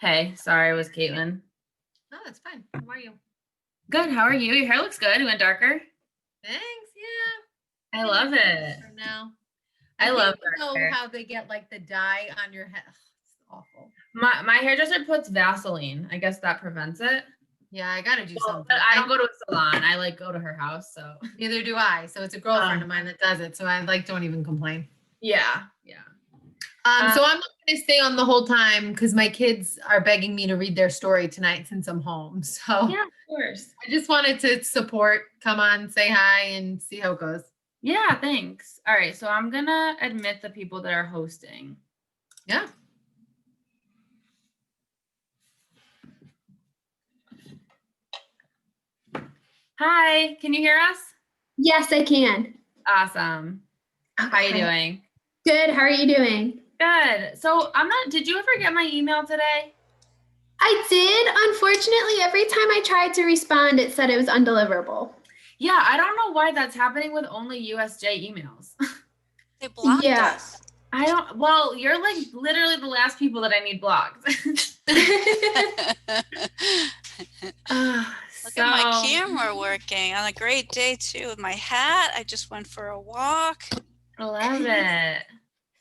Hey, sorry, it was Caitlin. No, that's fine. How are you? Good. How are you? Your hair looks good. It went darker. Thanks. Yeah. I love it. For now. I love you know hair. how they get like the dye on your head. It's awful. My hairdresser puts Vaseline. I guess that prevents it. Yeah, I gotta do something. But I don't go to a salon. I like go to her house. So neither do I. So it's a girlfriend of mine that does it. So I like don't even complain. Yeah. So I'm not gonna stay on the whole time because my kids are begging me to read their story tonight since I'm home. So yeah, of course. I just wanted to support, come on, say hi, and see how it goes. Yeah, thanks. All right, so I'm gonna admit the people that are hosting. Yeah. Hi, can you hear us? Yes, I can. Awesome. Okay. How are you doing? Good. How are you doing? Good. So did you ever get my email today? I did. Unfortunately, every time I tried to respond, it said it was undeliverable. Yeah, I don't know why that's happening with only USJ emails. They blocked us. Well, you're like literally the last people that I need blocked. Look at my camera working on a great day too. With my hat, I just went for a walk. I love it.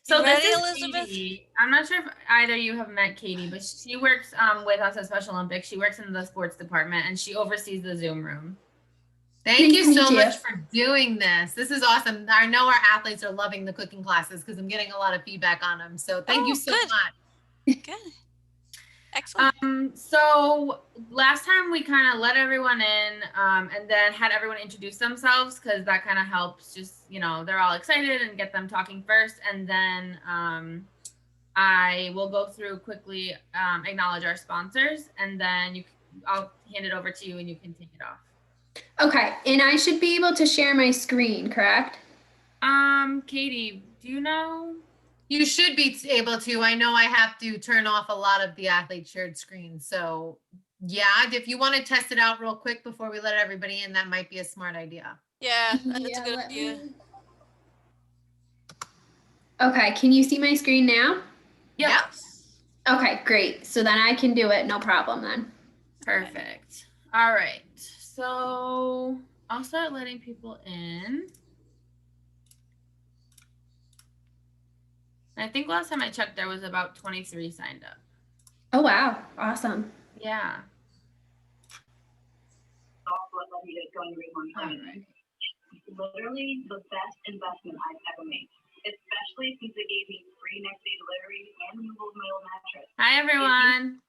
So You ready, this is Elizabeth? Katie. I'm not sure if either of you have met Katie, but she works with us at Special Olympics. She works in the sports department and she oversees the Zoom room. Thank you so much for doing this. This is awesome. I know our athletes are loving the cooking classes because I'm getting a lot of feedback on them. So thank you so much. Good. Excellent. So last time we kind of let everyone in and then had everyone introduce themselves because that kind of helps just, they're all excited and get them talking first. And then I will go through quickly, acknowledge our sponsors, and then I'll hand it over to you and you can take it off. Okay, and I should be able to share my screen, correct? Katie, do you know? You should be able to. I know I have to turn off a lot of the athlete shared screens. So yeah, if you want to test it out real quick before we let everybody in, that might be a smart idea. Yeah, that's a good idea. Okay, can you see my screen now? Yep. Okay, great. So then I can do it, no problem then. Perfect. All right. So I'll start letting people in. I think last time I checked, there was about 23 signed up. Oh, wow. Awesome. Yeah. Literally the best investment I've ever made, especially since it gave me free next day delivery and removal of my old mattress. Hi, everyone.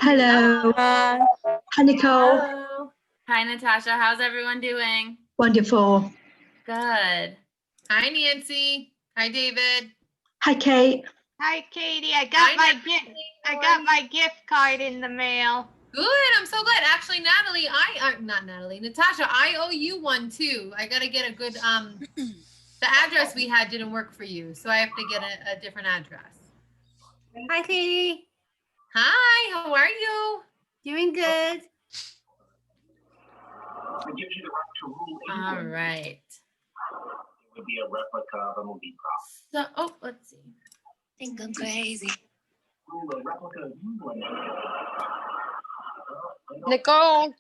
Hello. Hi, Nicole. Hello. Hi, Natasha. How's everyone doing? Wonderful. Good. Hi, Nancy. Hi, David. Hi, Kate. Hi, Katie. I got my gift card in the mail. Good. I'm so glad. Actually, Natasha, I owe you one too. I got to get a good, the address we had didn't work for you. So I have to get a different address. Hi, Katie. Hi, how are you? Doing good. All right. It would be a replica of a movie prop. So, let's see. Think I'm crazy. Ooh, a replica of you. Nicole.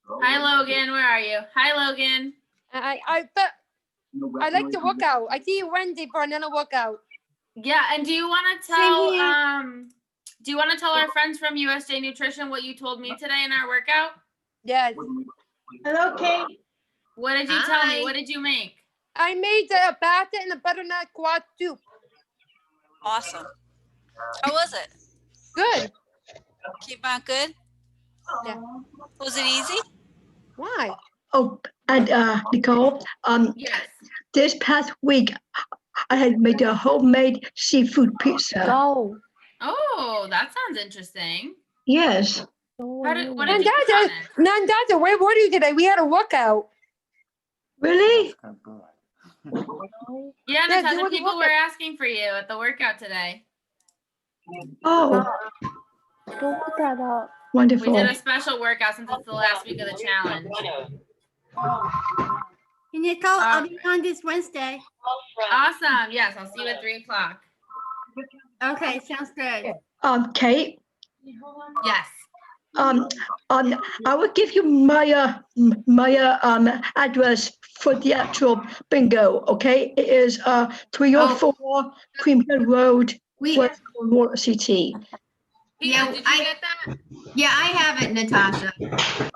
Hi, Logan. Where are you? Hi, Logan. I like to work out. I see you Wednesday for another workout. Yeah, and do you want to tell our friends from USJ Nutrition what you told me today in our workout? Yes. Hello, Kate. What did you tell me? What did you make? I made a batata and a butternut quad soup. Awesome. How was it? Good. Came out good? Yeah. Was it easy? Why? Oh, and Nicole, Yes. this past week, I had made a homemade seafood pizza. Go. Oh, that sounds interesting. Yes. What did you put on it? Nandata, where were you today? We had a workout. Really? Yeah, Yeah, Natasha, do the people were workout. asking for you at the workout today. Oh, Don't put that up. We wonderful. did a special workout since it's the last week of the challenge. Nicole, I'll be on this Wednesday. Awesome. Yes, I'll see you at 3 o'clock. Okay, sounds good. Kate, Yes. I will give you my address for the actual bingo. Okay, it is 304 Cream Hill Road, West Water City. Yeah, Caitlin, did you I- get that? Yeah, I have it, Natasha.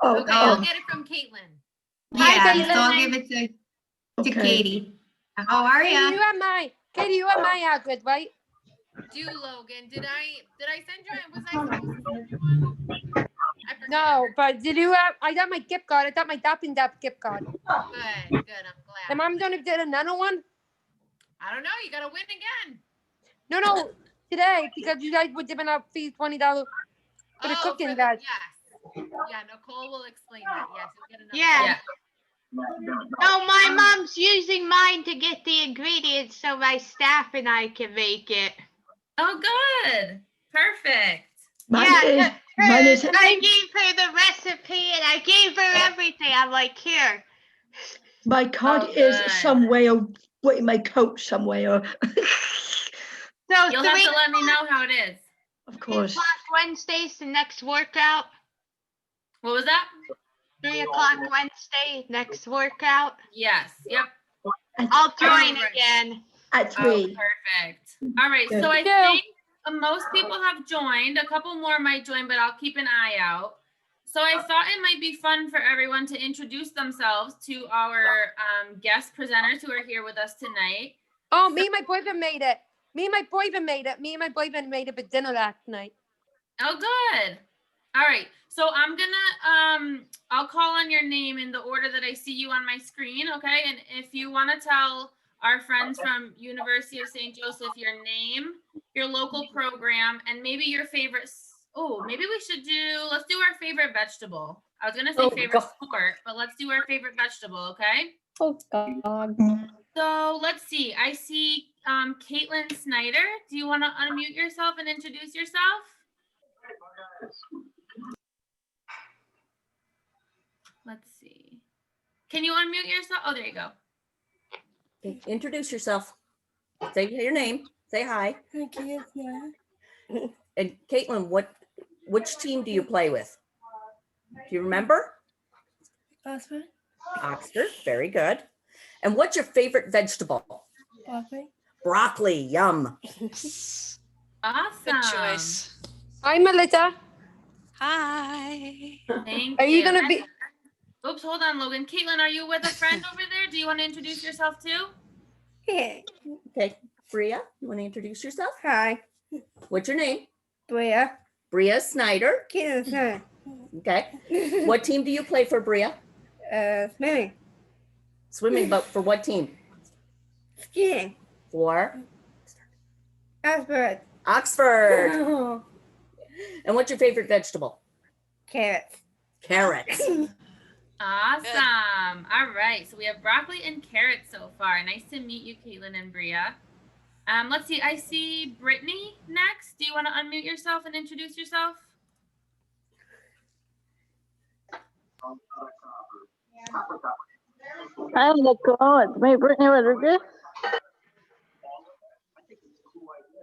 Oh, Okay, I'll oh, get it from Caitlin. Yeah, Caitlin. so I'll give it to okay. Katie. How are Katie, ya? Katie, you have my address, right? Do Logan. Did I send you one? Was I supposed to send you one? I forget. No, but did you have? I got my gift card. I got my Dap and Dap gift card. Good, I'm glad. Am I gonna get another one? I don't know. You gotta win again. No, today because you guys were giving out fees $20 for the cooking guys. Yes. Yeah, Nicole will explain that. Yes, you'll get another. Yeah. one. No, my mom's using mine to get the ingredients so my staff and I can make it. Oh, good. Perfect. Mine Yeah, is I gave her the recipe and I gave her everything. I'm like, here. my card Oh, is good. somewhere in my coat somewhere. So You'll have to let me know how it is. Of 3 course. o'clock Wednesday's the next workout. What was that? 3 o'clock Wednesday, next workout. Yes. Yep. I'll join right. again. At Oh, 3. perfect. All right. Good. So I Yeah. think most people have joined. A couple more might join, but I'll keep an eye out. So I thought it might be fun for everyone to introduce themselves to our guest presenters who are here with us tonight. Oh, me and my boyfriend made it. Me and my boyfriend made it for dinner last night. Oh, good. All right. So I'm gonna I'll call on your name in the order that I see you on my screen, okay? And if you want to tell our friends from University of St. Joseph your name, your local program, and maybe your favorite. Oh, maybe we should let's do our favorite vegetable. I was gonna say favorite sport, but let's do our favorite vegetable, okay? Oh God. So let's see. I see Caitlin Snyder. Do you want to unmute yourself and introduce yourself? Let's see. Can you unmute yourself? Oh, there you go. Okay, introduce yourself. Say your name. Say hi. And Caitlin, which team do you play with? Do you remember? Oxford. Oxford. Very good. And what's your favorite vegetable? Broccoli. Broccoli. Yum. Awesome. Good choice. Hi, Melissa. Hi. Thank Are you gonna be? Oops, hold on, Logan. Caitlin, are you with a friend over there? Do you want to introduce yourself too? Yeah. Okay. Bria, you want to introduce yourself? Hi. What's your name? Bria. Bria Snyder. Kids. Okay. What team do you play for, Bria? Swimming. Swimming, but for what team? Skiing. For Oxford. Oxford. And what's your favorite vegetable? Carrots. Carrots. Awesome. All right. So we have broccoli and carrots so far. Nice to meet you, Caitlin and Bria. Let's see. I see Brittany next. Do you want to unmute yourself and introduce yourself? Hi, Nicole. It's me, Brittany Rodriguez.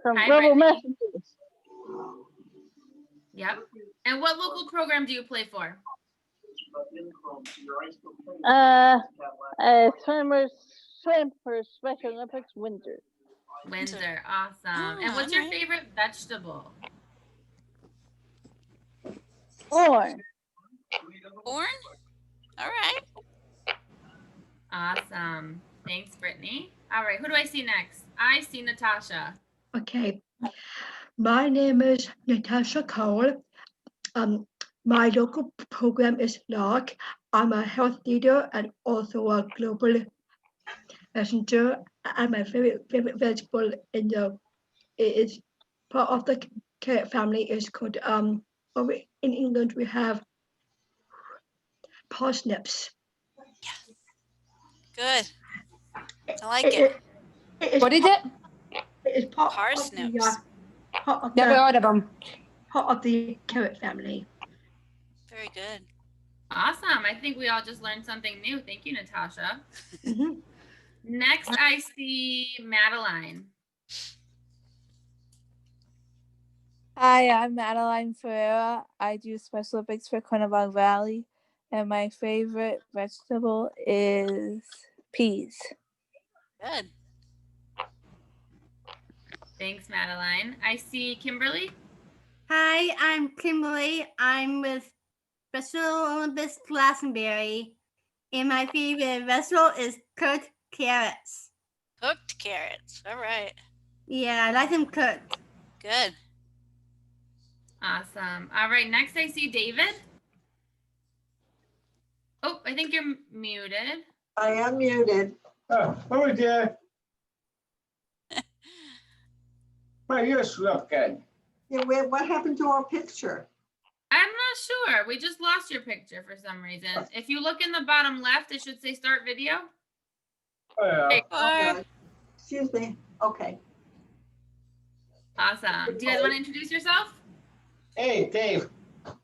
From Hi, Global Brittany. Messages. Yep. And what local program do you play for? Swim for Special Olympics Windsor. Windsor. Awesome. And Oh, what's your alright. favorite vegetable? Corn. Corn? All right. Awesome. Thanks, Brittany. All right. Who do I see next? I see Natasha. Okay. My name is Natasha Cole. My local program is LOC. I'm a health leader and also a global messenger. And my favorite vegetable is part of the carrot family is called in England we have parsnips. Good. I like it. What is it? It is part Parsnips. of Never heard of them. part of the carrot family. Very good. Awesome. I think we all just learned something new. Thank you, Natasha. Mhm. Next, I see Madeline. Hi. Hi, I'm Madeline Ferreira. I do Special Olympics for Quinebaug Valley, and my favorite vegetable is peas. Good. Thanks, Madeline. I see Kimberly. Hi, I'm Kimberly. I'm with Special Olympics Glastonbury, and my favorite vegetable is cooked carrots. Cooked carrots. All right. Yeah, I like them cooked. Good. Awesome. All right, next I see David. Oh, I think you're muted. I am muted. Oh dear. My ears look good. Yeah, what happened to our picture? I'm not sure. We just lost your picture for some reason. If you look in the bottom left, it should say start video. Okay. Excuse me. Okay. Awesome. Do you guys want to introduce yourself? Hey, Dave. Am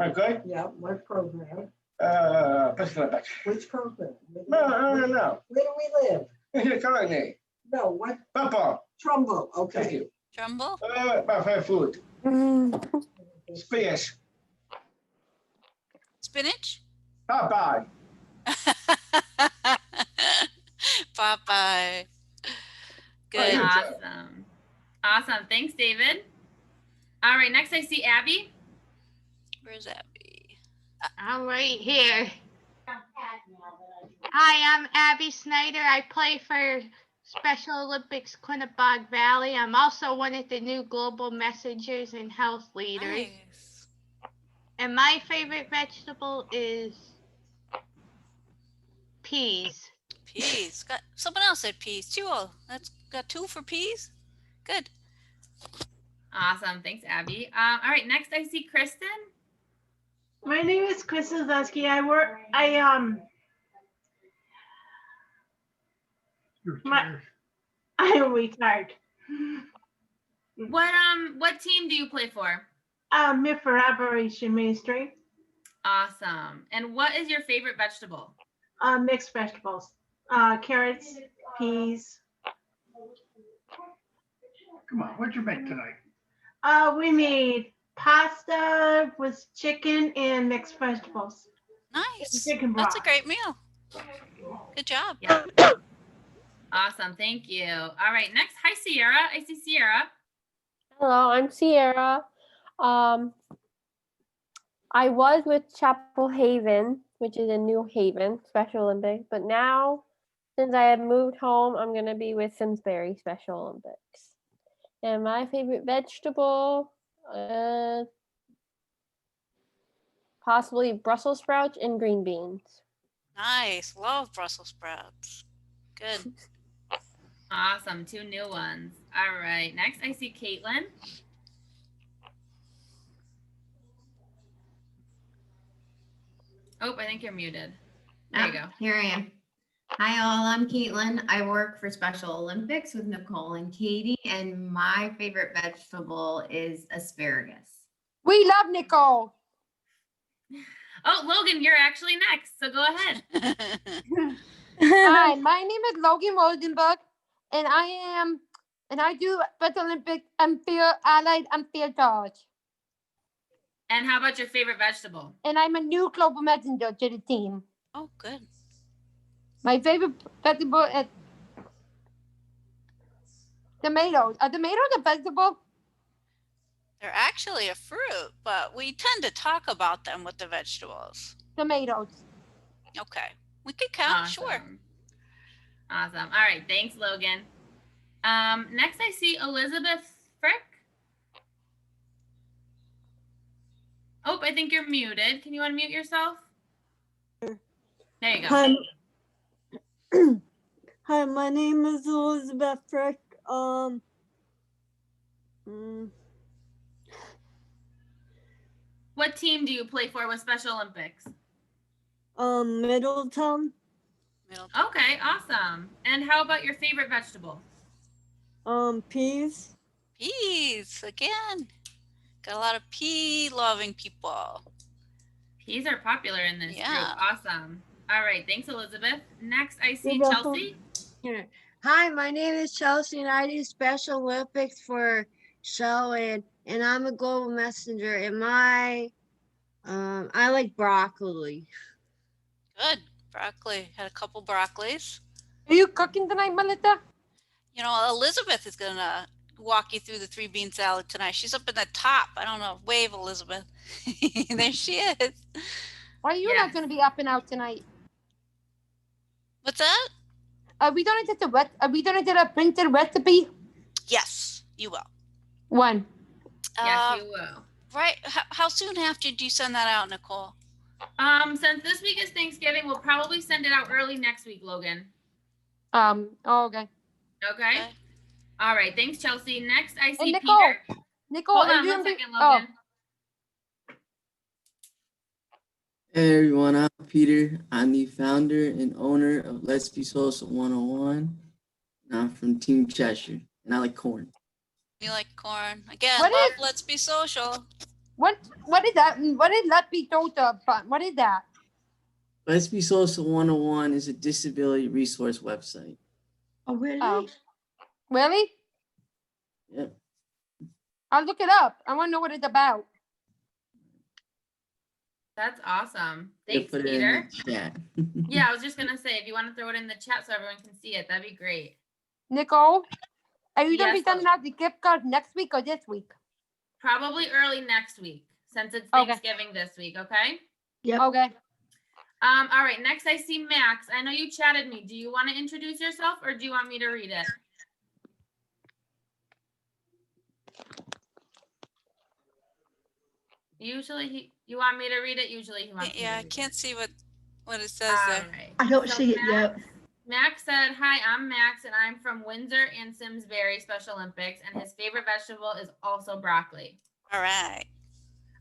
I good? Yeah, what program? Special Olympics. Which program? No. Where do we live? In the colony. No, what? Football. Trumbull, okay. Thank you. Trumbull? My favorite food. Spinach. Spinach? Popeye. Popeye. Good. Awesome. Awesome. Thanks, David. All right, next I see Abby. Where's Abby? I'm right here. Hi, I'm Abby Snyder. I play for Special Olympics Quinebaug Valley. I'm also one of the new global messengers and health leaders. Nice. And my favorite vegetable is peas. Peas. Got someone else said peas too. Oh, that's got 2 for peas. Good. Awesome. Thanks, Abby. All right, next I see Kristen. My name is Kristen Zesky. I am retired. What team do you play for? Mid for Operation Mainstream. Awesome. And what is your favorite vegetable? Mixed vegetables. Carrots, peas. Come on, what'd you make tonight? We made pasta with chicken and mixed vegetables. Nice. Chicken broth. That's a great meal. Good job. Yeah. Awesome. Thank you. All right. Next, hi, Sierra. I see Sierra. Hello, I'm Sierra. I was with Chapel Haven, which is in New Haven, Special Olympics, but now, since I have moved home, I'm going to be with Simsbury Special Olympics. And my favorite vegetable, possibly Brussels sprouts and green beans. Nice. Love Brussels sprouts. Good. Awesome. 2 new ones. All right. Next, I see Caitlin. Oh, I think you're muted. There you go. Here I am. Hi all, I'm Caitlin. I work for Special Olympics with Nicole and Katie, and my favorite vegetable is asparagus. We love Nicole. Oh, Logan, you're actually next, so go ahead. Hi, my name is Logan Rosenberg, and I do Special Olympics and field allied and field charge. And how about your favorite vegetable? And I'm a new global messenger to the team. Oh, good. My favorite vegetable is tomatoes. Are tomatoes a vegetable? They're actually a fruit, but we tend to talk about them with the vegetables. Tomatoes. Okay. We could count, Awesome. sure. Awesome. All right. Thanks, Logan. Next, I see Elizabeth Frick. Oh, I think you're muted. Can you unmute yourself? There you go. Hi, my name is Elizabeth Frick. What team do you play for with Special Olympics? Middletown. Okay, awesome. And how about your favorite vegetable? Peas. Peas, again. Got a lot of pea-loving people. Peas are popular in this Yeah. group. Awesome. All right, thanks, Elizabeth. Next, I see You're welcome. Chelsea. Hi, my name is Chelsea, and I do Special Olympics for Shelley, and I'm a global messenger. And I like broccoli. Good. Broccoli. Had a couple broccolis. Are you cooking tonight, Melissa? You know, Elizabeth is going to walk you through the 3 bean salad tonight. She's up in the top. I don't know. Wave, Elizabeth. There she is. Why are you not going to be up and out tonight? What's that? Are we going to get a printed recipe? Yes, you will. When? Yes, you will. Right. How soon after do you send that out, Nicole? Since this week is Thanksgiving, we'll probably send it out early next week, Logan. Oh, okay. Okay. All right. Thanks, Chelsea. Next, I see Nicole. Peter. Nicole, Hold are on you one gonna be- second, Logan. Hey everyone, I'm Peter. I'm the founder and owner of Let's Be Social 101. And I'm from Team Cheshire, and I like corn. You like corn. Again, What love is- Let's Be Social. What is that? What is Let Be Tota? What is that? Let's Be Social 101 is a disability resource website. Oh, really? Really? Yep. I'll look it up. I want to know what it's about. That's awesome. I'll Thanks, put it Peter. in the chat. Yeah, I was just gonna say, if you want to throw it in the chat so everyone can see it, that'd be great. Nicole, are you going to Yes, be sending out the gift card next week or this week? Probably early next week, since it's Okay. Thanksgiving this week. Okay. Yep. Okay. All right. Next, I see Max. I know you chatted me. Do you want to introduce yourself, or do you want me to read it? Usually, you want me to read it. Usually, he wants. Yeah, I can't see what it says there. Right. I don't So see it yet. Max said, "Hi, I'm Max, and I'm from Windsor and Simsbury Special Olympics, and his favorite vegetable is also broccoli." All right.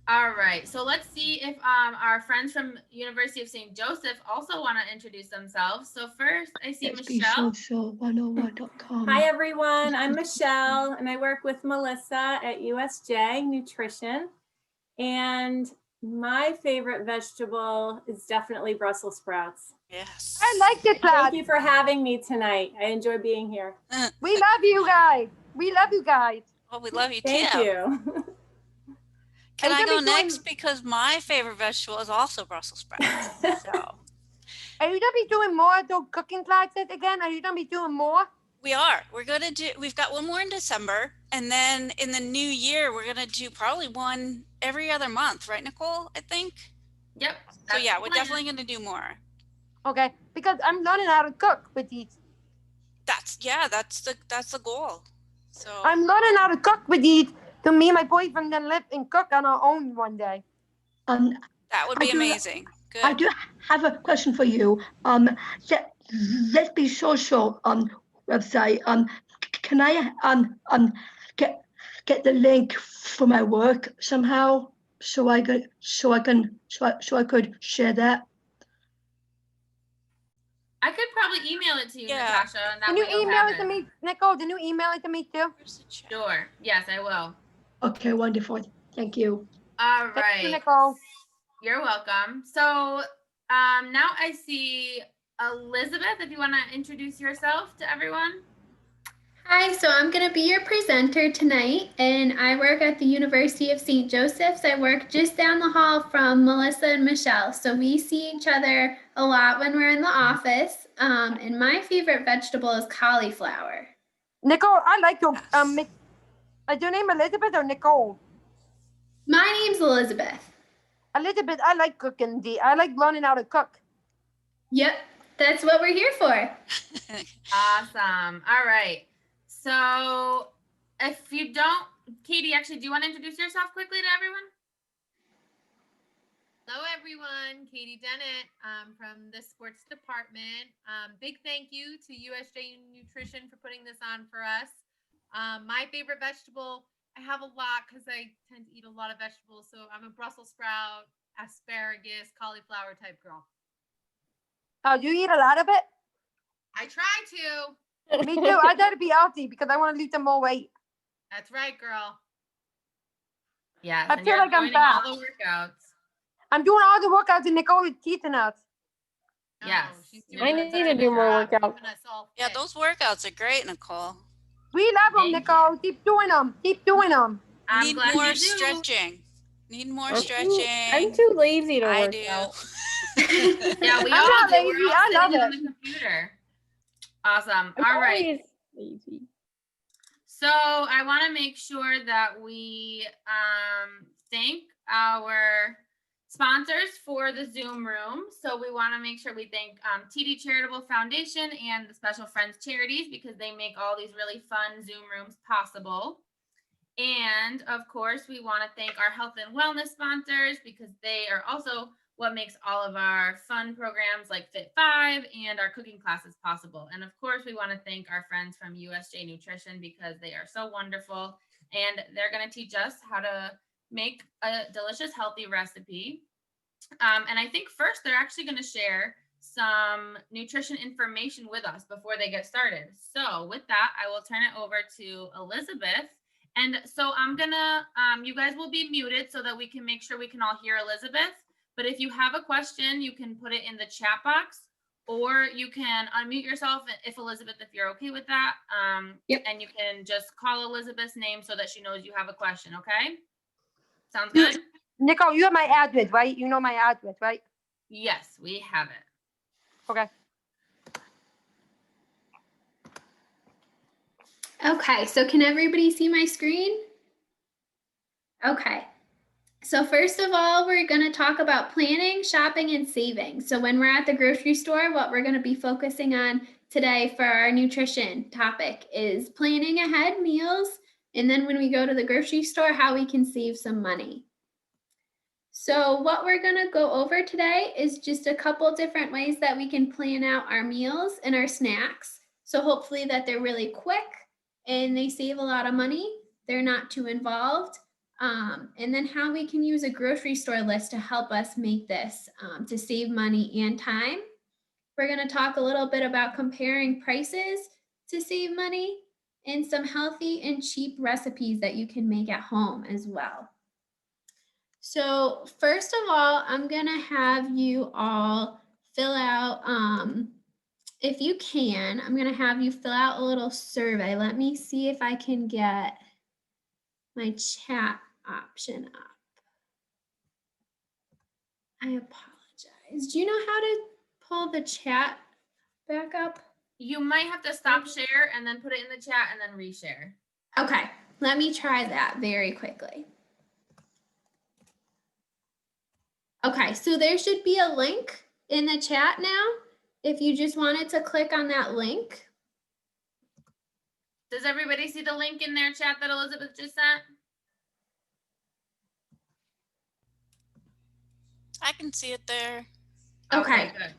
All right. So let's see if our friends from University of St. Joseph also want to introduce themselves. So first, I see Let's be Michelle. social101.com. Hi everyone, I'm Michelle and I work with Melissa at USJ Nutrition. And my favorite vegetable is definitely Brussels sprouts. Yes. I like it, class. Thank you for having me tonight. I enjoy being here. We love you guys. We love you guys. Well, we love you Thank too. you. Can Are I you go gonna be doing- next? Because my favorite vegetable is also Brussels sprouts. So Are you going to be doing more of those cooking classes again? Are you going to be doing more? we are. We've got one more in December. And then in the new year, we're going to do probably one every other month. Right, Nicole? I think. Yep. So yeah, we're definitely going to do more. Okay, because I'm learning how to cook with these. That's the goal. So I'm learning how to cook with these. So me and my boyfriend can live and cook on our own one day. that would I be do- amazing. Good. I do have a question for you. Let's Be Social website. Can I get the link for my work somehow so I could share that? I could probably email it to you, Yeah. Natasha. And that Can you way you'll email have it to me, Nicole? Can you email it to me too? Sure. Yes, I will. Okay, wonderful. Thank you. All Thank you, right. Nicole. You're welcome. So now I see Elizabeth, if you want to introduce yourself to everyone. Hi, so I'm going to be your presenter tonight, and I work at the University of St. Joseph's. I work just down the hall from Melissa and Michelle, so we see each other a lot when we're in the office. And my favorite vegetable is cauliflower. Nicole, I like your is your name Elizabeth or Nicole? My name's Elizabeth. Elizabeth, I like cooking. I like learning how to cook. Yep, that's what we're here for. Awesome. All right. So if you don't, Katie, actually, do you want to introduce yourself quickly to everyone? Hello, everyone. Katie Dennett from the sports department. Big thank you to USJ Nutrition for putting this on for us. My favorite vegetable, I have a lot because I tend to eat a lot of vegetables. So I'm a Brussels sprout, asparagus, cauliflower type girl. Oh, you eat a lot of it? I try to. Me too. I gotta be healthy because I want to lose some more weight. That's right, girl. Yes. I and feel you're like I'm joining fat. all the workouts. I'm doing all the workouts and Nicole is teaching us. Yes. I need to do more workouts. Yeah, those workouts are great, Nicole. We love them, Nicole. Keep doing them. Keep doing them. I'm Need glad more you do. stretching. Need more I'm stretching. too lazy to I work do. out. Yeah, we I'm all not do. lazy. We're all I love sitting on it. the computer. Awesome. I'm All right. always lazy. So I want to make sure that we thank our sponsors for the Zoom room. So we want to make sure we thank TD Charitable Foundation and the Special Friends Charities because they make all these really fun Zoom rooms possible. And of course, we want to thank our health and wellness sponsors because they are also what makes all of our fun programs like Fit5 and our cooking classes possible. And of course, we want to thank our friends from USJ Nutrition because they are so wonderful and they're going to teach us how to make a delicious, healthy recipe. And I think first they're actually going to share some nutrition information with us before they get started. So with that, I will turn it over to Elizabeth. And so I'm gonna, you guys will be muted so that we can make sure we can all hear Elizabeth. But if you have a question, you can put it in the chat box or you can unmute yourself if Elizabeth, if you're okay with that. Yep. And you can just call Elizabeth's name so that she knows you have a question, okay? Sounds good? Nicole, you have my address, right? You know my address, right? Yes, we have it. Okay. Okay, so can everybody see my screen? Okay. So first of all, we're going to talk about planning, shopping, and saving. So when we're at the grocery store, what we're going to be focusing on today for our nutrition topic is planning ahead meals. And then when we go to the grocery store, how we can save some money. So what we're going to go over today is just a couple different ways that we can plan out our meals and our snacks. So hopefully that they're really quick and they save a lot of money. They're not too involved. And then how we can use a grocery store list to help us make this to save money and time. We're going to talk a little bit about comparing prices to save money and some healthy and cheap recipes that you can make at home as well. So first of all, I'm going to have you all fill out, if you can, I'm going to have you fill out a little survey. Let me see if I can get my chat option up. I apologize. Do you know how to pull the chat back up? You might have to stop share and then put it in the chat and then reshare. Okay, let me try that very quickly. Okay, so there should be a link in the chat now. If you just wanted to click on that link. Does everybody see the link in their chat that Elizabeth just sent? I can see it there. Okay, good.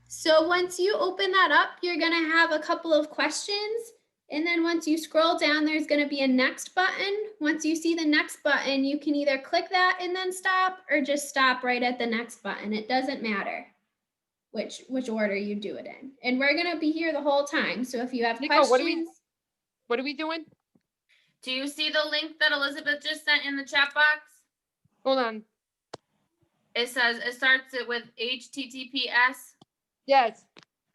So once you open that up, you're going to have a couple of questions. And then once you scroll down, there's going to be a next button. Once you see the next button, you can either click that and then stop or just stop right at the next button. It doesn't matter which order you do it in. And we're going to be here the whole time. So if you have Nicole, questions. what are we doing? Do you see the link that Elizabeth just sent in the chat box? Hold on. It starts it with HTTPS. Yes.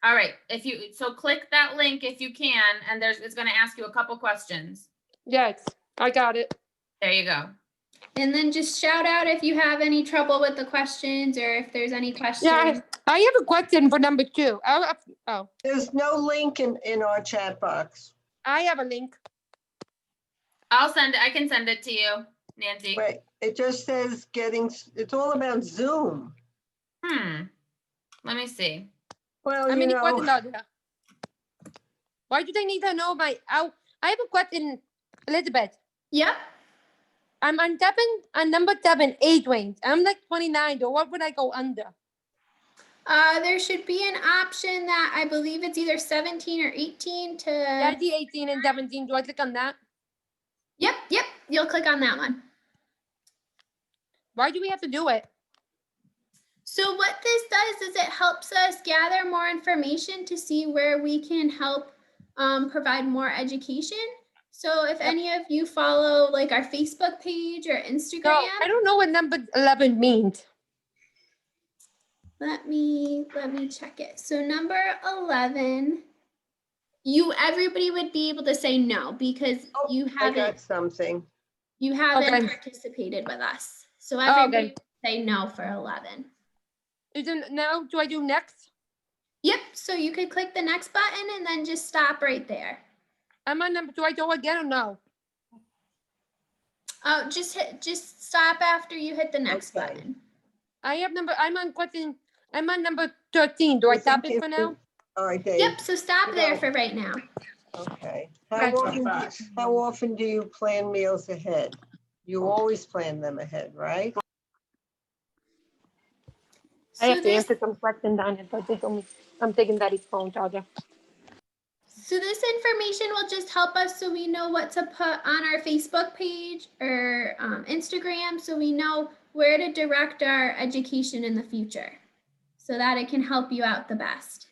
All right. So click that link if you can, and it's going to ask you a couple questions. Yes, I got it. There you go. And then just shout out if you have any trouble with the questions or if there's any questions. Yeah, I have a question for number 2. Oh. There's no link in our chat box. I have a link. I'll send it. I can send it to you, Nancy. Wait, it just says it's all about Zoom. Let me see. Well, I mean, why do they need to know I have a question, Elizabeth. Yep. I'm tapping on number 7, age range. I'm like 29, so what would I go under? There should be an option that I believe it's either 17 or 18 to. Yeah, I see 18 and 17. Do I click on that? Yep. You'll click on that one. Why do we have to do it? So what this does is it helps us gather more information to see where we can help provide more education. So if any of you follow like our Facebook page or Instagram. No, I don't know what number 11 means. Let me check it. So number 11 Everybody would be able to say no because you I haven't got something. participated with us. So Oh, everybody okay. would say no for 11. Now, do I do next? Yep. So you could click the next button and then just stop right there. I'm on number. Do I go again or no? Oh, just stop after you hit the next button. I have number. I'm on number 13. Do I stop it for now? All right, Dave. Yep. So stop there for right now. Okay. Okay. How often do you plan meals ahead? You always plan them ahead, right? I have to answer some questions on it, but I'm taking Daddy's phone charger. So this information will just help us so we know what to put on our Facebook page or Instagram, so we know where to direct our education in the future so that it can help you out the best.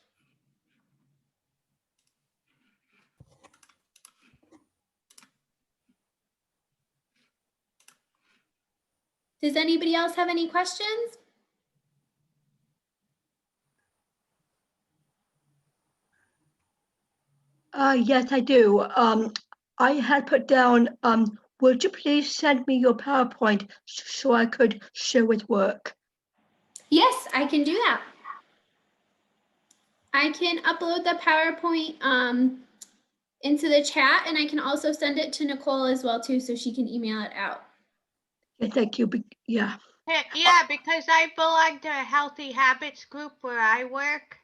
Does anybody else have any questions? Yes, I do. I had put down, would you please send me your PowerPoint so I could show it work? Yes, I can do that. I can upload the PowerPoint into the chat, and I can also send it to Nicole as well too, so she can email it out. Yeah, thank you. Yeah. Yeah, because I belong to a healthy habits group where I work,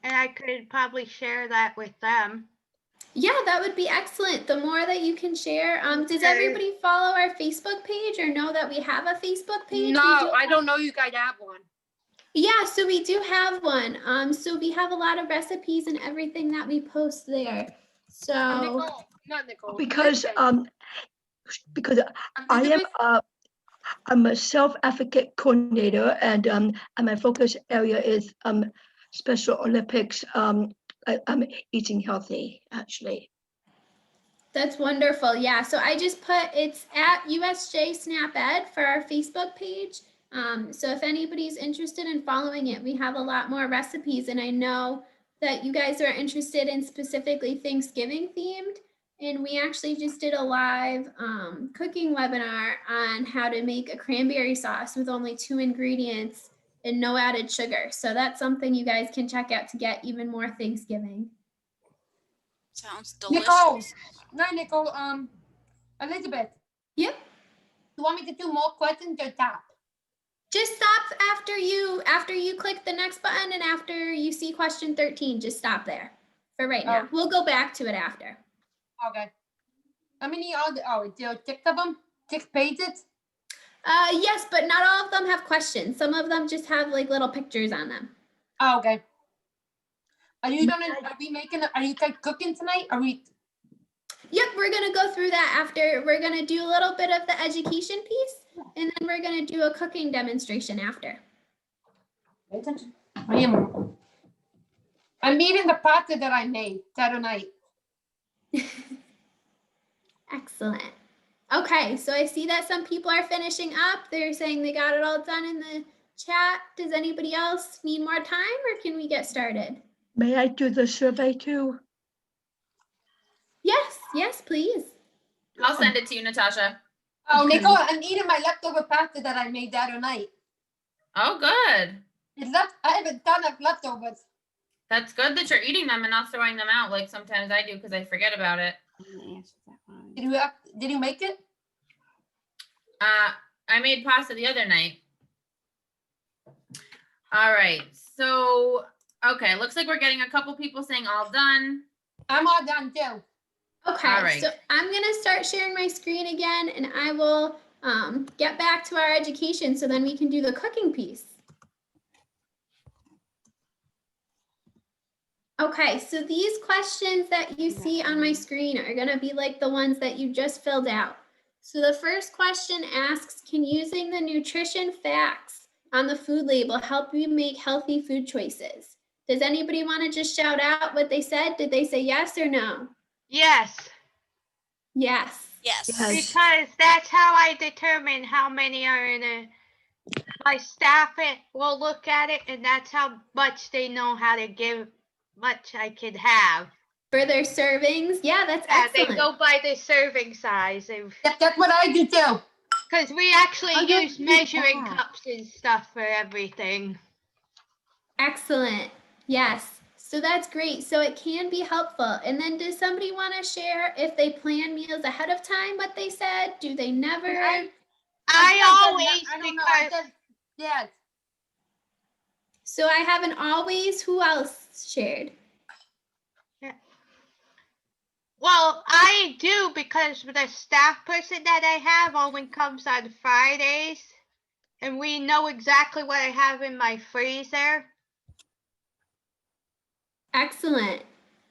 and I could probably share that with them. Yeah, that would be excellent. The more that you can share. Does everybody follow our Facebook page or know that we have a Facebook page? No, I don't know you guys have one. Yeah, so we do have one. So we have a lot of recipes and everything that we post there. So Not Nicole. Because I'm a self-advocate coordinator, and my focus area is Special Olympics. I'm eating healthy, actually. That's wonderful. Yeah, so I just put it's at USJ Snap Ed for our Facebook page. So if anybody's interested in following it, we have a lot more recipes, and I know that you guys are interested in specifically Thanksgiving themed. And we actually just did a live cooking webinar on how to make a cranberry sauce with only 2 ingredients and no added sugar. So that's something you guys can check out to get even more Thanksgiving. Sounds delicious. Nicole, Nicole, Elizabeth. Yep. You want me to do more questions or stop? Just stop after you click the next button and after you see question 13, just stop there for right now. We'll go back to it after. Okay. How many there are 6 of them? 6 pages? Yes, but not all of them have questions. Some of them just have like little pictures on them. Oh, okay. Are you guys cooking tonight? Yep, we're gonna go through that after. We're gonna do a little bit of the education piece, and then we're gonna do a cooking demonstration after. Pay attention. I'm eating the pasta that I made Saturday night. Excellent. Okay, so I see that some people are finishing up. They're saying they got it all done in the chat. Does anybody else need more time, or can we get started? May I do the survey too? Yes, please. I'll send it to you, Natasha. Oh, Nicole, I'm eating my leftover pasta that I made Saturday night. Oh, good. I have a ton of leftovers. That's good that you're eating them and not throwing them out like sometimes I do because I forget about it. Did you make it? I made pasta the other night. All right. So, okay. Looks like we're getting a couple people saying all done. I'm all done too. Okay. All right. So I'm going to start sharing my screen again, and I will get back to our education so then we can do the cooking piece. Okay, so these questions that you see on my screen are going to be like the ones that you just filled out. So the first question asks, can using the nutrition facts on the food label help you make healthy food choices? Does anybody want to just shout out what they said? Did they say yes or no? Yes. Yes. Yes. Because that's how I determine how many are in a. My staff will look at it, and that's how much they know how to give much I could have. For their servings? Yeah, that's Yeah, excellent. they go by the serving size. Yep, that's what I do too. Because we actually Oh, yeah, use do measuring that. cups and stuff for everything. Excellent. Yes. So that's great. So it can be helpful. And then does somebody want to share if they plan meals ahead of time, what they said? Do they never? I always, I don't know. I because said yes. So I have an always. Who else shared? well, I do because the staff person that I have only comes on Fridays, and we know exactly what I have in my freezer. Excellent.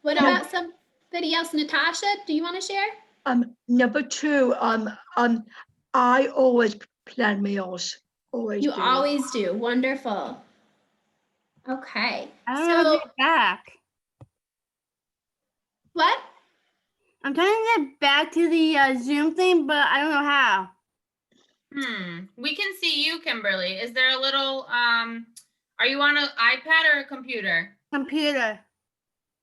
What Yeah. about somebody else? Natasha, do you want to share? Number two, I always plan meals. Always You do. always do. Wonderful. Okay. I don't know So if it's back. what? I'm trying to get back to the Zoom thing, but I don't know how. We can see you, Kimberly. Is there a little, are you on an iPad or a computer? Computer.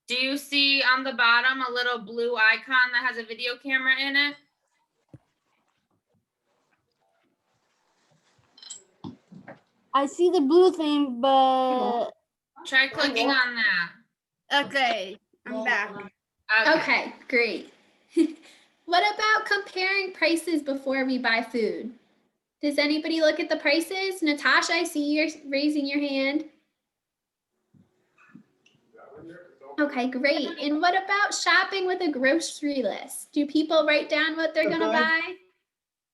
Do you see on the bottom a little blue icon that has a video camera in it? I see the blue thing, but Try clicking on that. okay, I'm back. Okay, great. What about comparing prices before we buy food? Does anybody look at the prices? Natasha, I see you're raising your hand. Okay, great. And what about shopping with a grocery list? Do people write down what they're gonna buy?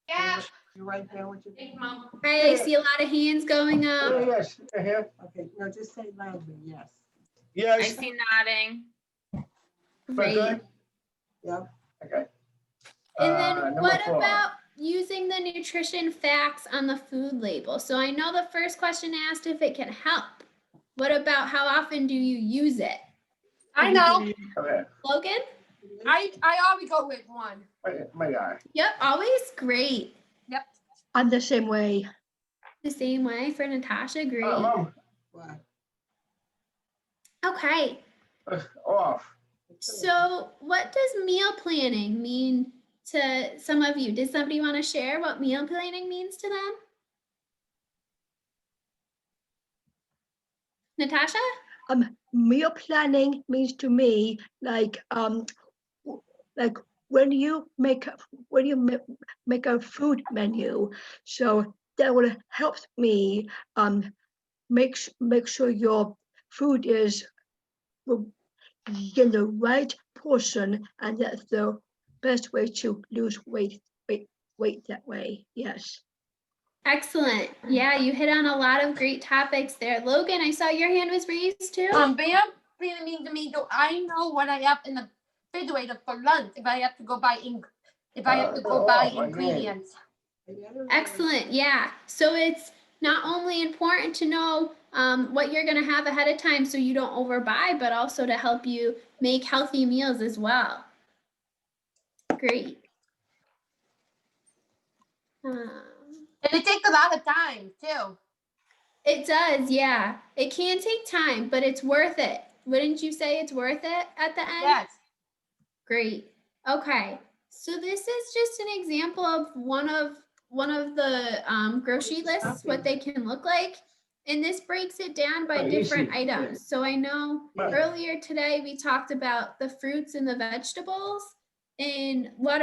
Yeah. You write down what you I see a lot of hands going up. Yes, here. Okay, no, just say loudly, yes. I Yes. see nodding. Great. Good. Yep. Okay. And then Number what 4. about using the nutrition facts on the food label? So I know the first question asked if it can help. What about how often do you use it? I know. Okay. Logan? I always go with one. My guy. Yep, always great. Yep. I'm the same way. The same way for Natasha, great. Mom. Okay, Off. so what does meal planning mean to some of you? Does somebody want to share what meal planning means to them? Natasha? Meal planning means to me like when you make a food menu, so that will help me make sure your food is in the right portion, and that's the best way to lose weight that way. Yes. Excellent. Yeah, you hit on a lot of great topics there. Logan, I saw your hand was raised too. Meal planning means to me, do I know what I have in the refrigerator for lunch if I have to go buy ingredients. Excellent. Yeah. So it's not only important to know what you're going to have ahead of time so you don't overbuy, but also to help you make healthy meals as well. Great. And it takes a lot of time too. It does, yeah. It can take time, but it's worth it. Wouldn't you say it's worth it at the end? Yes. Great. Okay. So this is just an example of one of the grocery lists, what they can look like. And this breaks it down by different items. So I know earlier today we talked about the fruits and the vegetables and what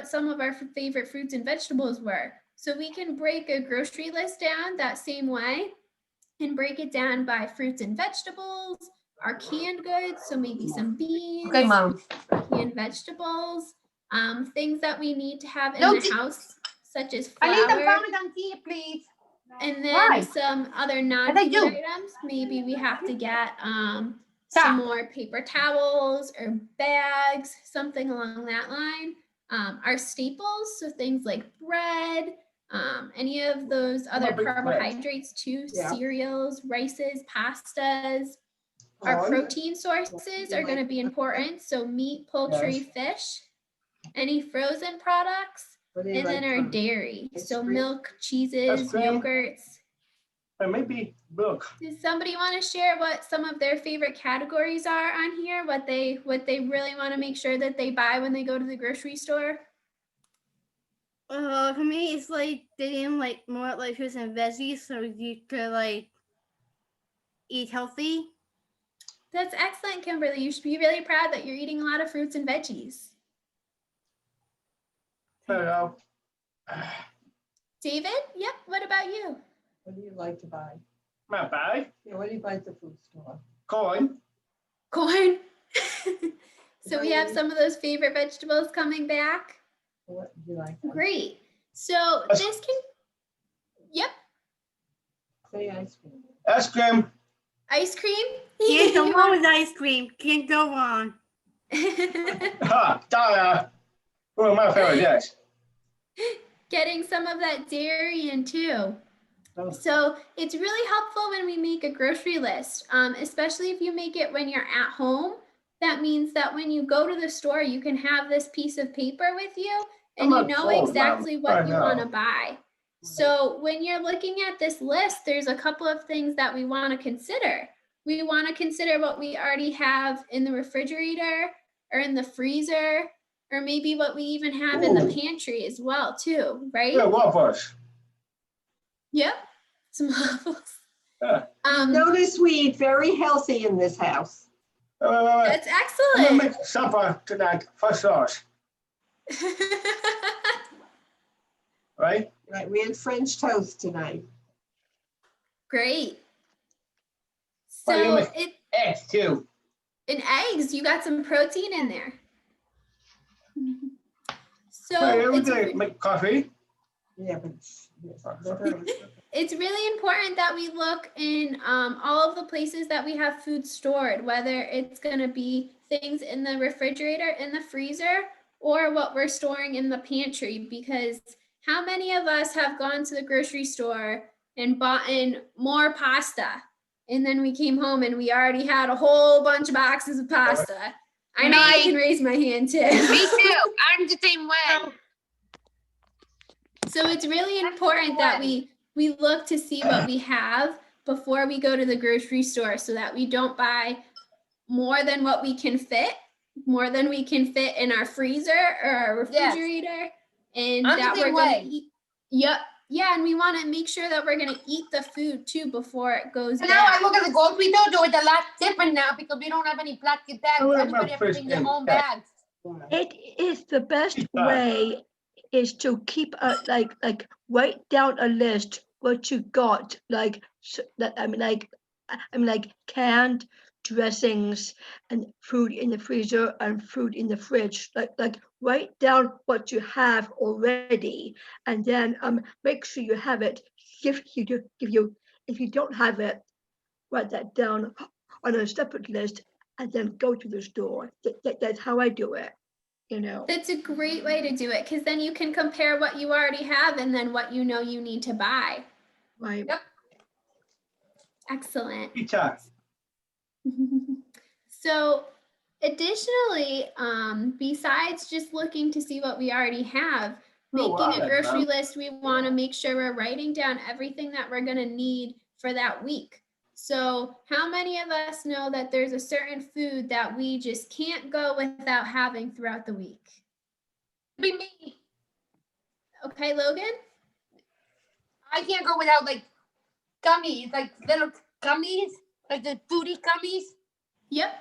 some of our favorite fruits and vegetables were. So we can break a grocery list down that same way and break it down by fruits and vegetables, our canned goods, so maybe some beans, Okay, Mom. canned vegetables, things that we need to have in No, the house, such as I need the flour, Parmesan tea, please. and then Why? some other I non-food do. items. Maybe we have to get some more paper towels or bags, something along that line. Our staples, so things like bread, any of those other big bread. carbohydrates too, Yeah. cereals, rices, pastas. Our Corn. protein sources are going to be important. So meat, poultry, fish, any frozen products, What do you and then like our from dairy. ice So cream? milk, cheeses, cream? yogurts. Maybe milk. Does somebody want to share what some of their favorite categories are on here? What they really want to make sure that they buy when they go to the grocery store? For me, it's like getting like more like fruits and veggies, so you could like eat healthy. That's excellent, Kimberly. You should be really proud that you're eating a lot of fruits and veggies. Hello. David? Yep. What about you? What do you like to buy? Not bad. Yeah, what do you buy at the food store? Corn. Corn. So we have some of those favorite vegetables coming back. What do you like? Great. So this can, yep. Say ice cream. Ice cream. Ice cream? Can't go wrong with ice cream. Can't go wrong. Ha, Donna. One of my favorite dishes. Getting some of that dairy in too. So it's really helpful when we make a grocery list, especially if you make it when you're at home. That means that when you go to the store, you can have this piece of paper with you and you know exactly what you want to buy. So when you're looking at this list, there's a couple of things that we want to consider. We want to consider what we already have in the refrigerator or in the freezer, or maybe what we even have in the pantry as well too, right? Yeah, waffles. Yep, some waffles. Notice we eat very healthy in this house. That's I'm excellent. gonna make supper tonight for sauce. Right? Right, we had French toast tonight. Great. Well, you So make eggs too. in eggs, you got some protein in there. So Every it's, day make coffee. Yeah, but it's really important that we look in all of the places that we have food stored, whether it's going to be things in the refrigerator, in the freezer, or what we're storing in the pantry. Because how many of us have gone to the grocery store and bought in more pasta, and then we came home and we already had a whole bunch of boxes of pasta? I know I can raise my hand too. Me too. I'm the same way. So it's really important that we look to see what we have before we go to the grocery store, so that we don't buy more than what we can fit, more than we can fit in our freezer or our refrigerator, and I'm the that we're same going way. to eat. Yep. Yeah, and we want to make sure that we're going to eat the food too before it goes And now bad. I look at the grocery store, do it a lot different now because we don't have any plastic bags. I want Everybody my has to bring their first own name. bags. It is the best way is to keep a like write down a list what you got, like I mean like canned dressings and food in the freezer and food in the fridge. Like write down what you have already, and then make sure you have it. Give you if you don't have it, write that down on a separate list and then go to the store. That's how I do it. You know. That's a great way to do it, because then you can compare what you already have and then what you know you need to buy. Right. Yep. Excellent. Pizza. So additionally, besides just looking to see what we already have, making wow, a that's grocery fun. list, we want to make sure we're writing down everything that we're going to need for that week. So how many of us know that there's a certain food that we just can't go without having throughout the week? Be me. Okay, Logan? I can't go without like gummies, like little gummies, like the foodie gummies. Yep.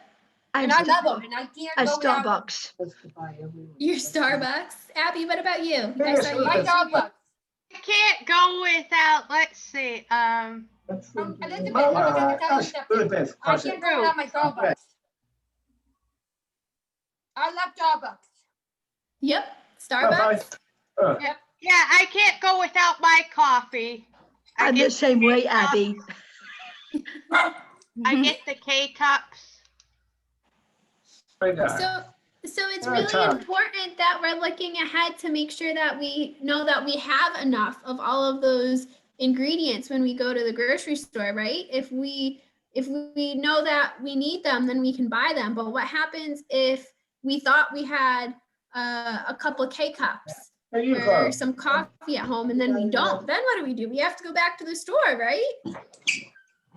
And I love them, and I can't At go without them. Starbucks. Your Starbucks. Abby, what about you? I saw you My raise your hand. Starbucks. I can't go without, let's see, Elizabeth, let me tell you That's something. really bad. I can't go without my Starbucks. I love Starbucks. Yep. Starbucks. yeah, I can't go without my coffee. I'm the same way, Abby. I get the K-Cups. So it's really important that we're looking ahead to make sure that we know that we have enough of all of those ingredients when we go to the grocery store, right? If we know that we need them, then we can buy them. But what happens if we thought we had a couple of K-Cups, There you or go. some coffee at home, and then we don't. Then what do? We have to go back to the store, right?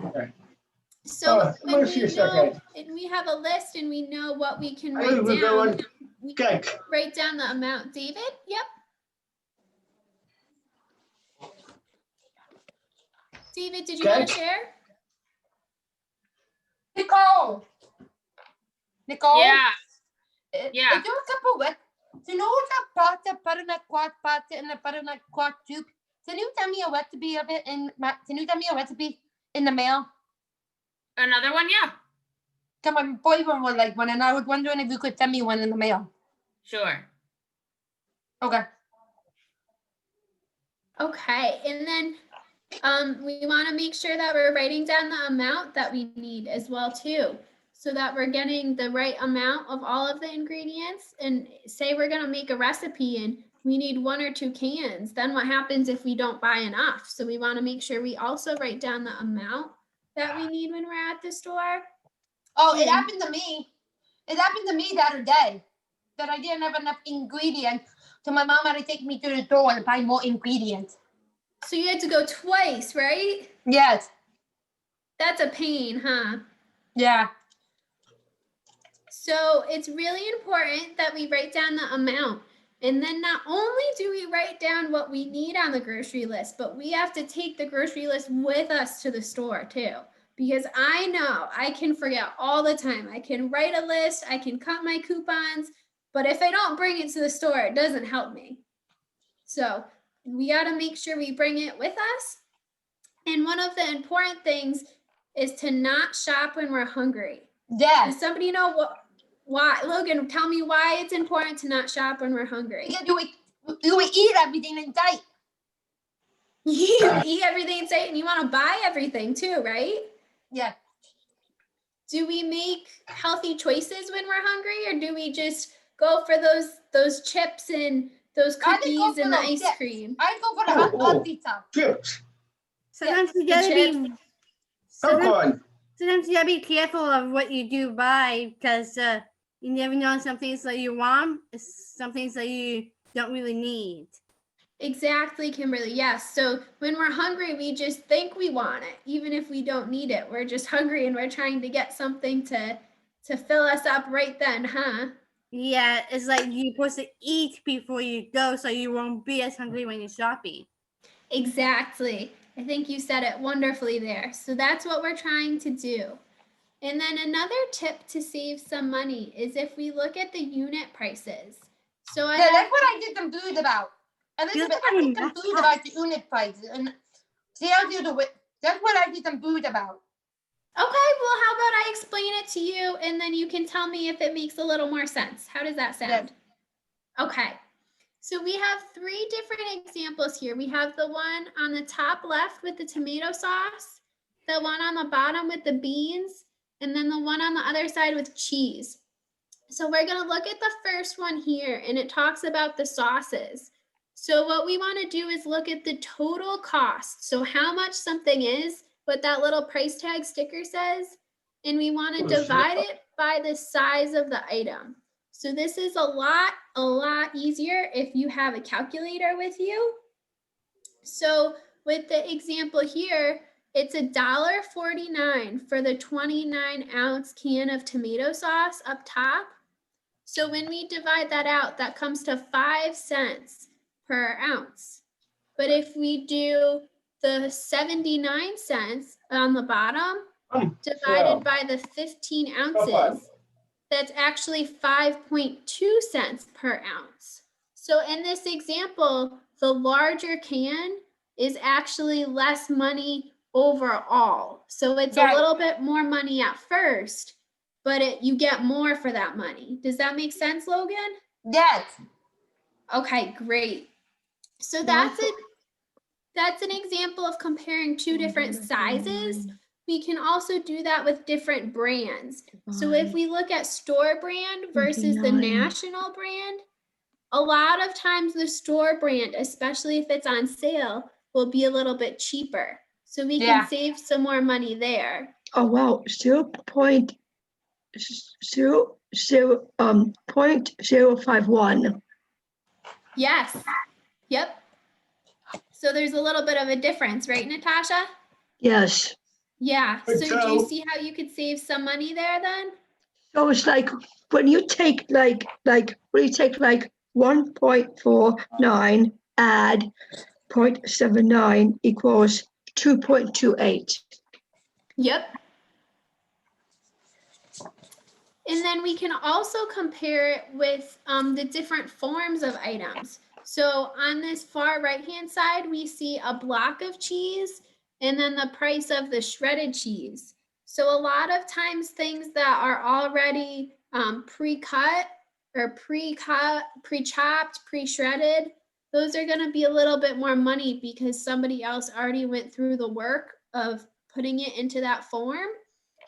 Okay. So Let when me see we a second. know, and we have a list and we know what we can I write think we're down, going we cake. write down the amount. David? Yep. David, did you want to Cake? share? Nicole. Nicole? Yeah. Yeah. Ito ka po wet. Tinuro sa pata para na kwat pata and the para na kwat soup. Can you tell me a recipe of it in can you tell me a recipe in the mail? Another one, yeah. Come on, boyfriend would like one, and I was wondering if you could send me one in the mail. Sure. Okay. Okay, and then we want to make sure that we're writing down the amount that we need as well too, so that we're getting the right amount of all of the ingredients. And say we're going to make a recipe and we need 1 or 2 cans, then what happens if we don't buy enough? So we want to make sure we also write down the amount that we need when we're at the store. Oh, it happened to me. It happened to me the other day that I didn't have enough ingredients, so my mom had to take me to the store and buy more ingredients. So you had to go twice, right? Yes. That's a pain, huh? Yeah. So it's really important that we write down the amount. And then not only do we write down what we need on the grocery list, but we have to take the grocery list with us to the store too. Because I know I can forget all the time. I can write a list, I can cut my coupons, but if I don't bring it to the store, it doesn't help me. So we got to make sure we bring it with us. And one of the important things is to not shop when we're hungry. Yeah. Does somebody know why? Logan, tell me why it's important to not shop when we're hungry. Because you eat everything in sight. You eat everything in sight and you want to buy everything too, right? Yeah. Do we make healthy choices when we're hungry, or do we just go for those chips and those cookies and the ice cream? I go for the hot pizza. Chips. Sometimes you gotta be. Sometimes you gotta be careful of what you do buy, because you never know, some things that you want is some things that you don't really need. Exactly, Kimberly. Yes. So when we're hungry, we just think we want it, even if we don't need it. We're just hungry and we're trying to get something to fill us up right then, huh? Yeah, it's like you're supposed to eat before you go, so you won't be as hungry when you're shopping. Exactly. I think you said it wonderfully there. So that's what we're trying to do. And then another tip to save some money is if we look at the unit prices. So that's what I get confused about. Elizabeth, I get confused about the unit prices. And see, that's what I get confused about. Okay, well, how about I explain it to you and then you can tell me if it makes a little more sense. How does that sound? Yes. Okay. So we have 3 different examples here. We have the one on the top left with the tomato sauce, the one on the bottom with the beans, and then the one on the other side with cheese. So we're going to look at the first one here, and it talks about the sauces. So what we want to do is look at the total cost. So how much something is, what that little price tag sticker says, and we want to divide it by the size of the item. So this is a lot easier if you have a calculator with you. So with the example here, it's $1.49 for the 29-ounce can of tomato sauce up top. So when we divide that out, that comes to 5 cents per ounce. But if we do the 79 cents on the bottom divided by the 15 ounces, that's actually 5.2 cents per ounce. So in this example, the larger can is actually less money overall. So it's a little bit more money at first, but you get more for that money. Does that make sense, Logan? Yes. Okay, great. So that's an example of comparing 2 different sizes. We can also do that with different brands. So if we look at store brand versus the national brand, a lot of times the store brand, especially if it's on sale, will be a little bit cheaper. So we can save some more money there. Oh, wow. 0.051. Yes, Yep. So there's a little bit of a difference, right, Natasha? Yes. Yeah. But So do you so- see how you could save some money there then? So it's like when you take like 1.49 add 0.79 equals 2.28. Yep. And then we can also compare it with the different forms of items. So on this far right-hand side, we see a block of cheese and then the price of the shredded cheese. So a lot of times things that are already pre-cut or pre-chopped, pre-shredded, those are going to be a little bit more money because somebody else already went through the work of putting it into that form.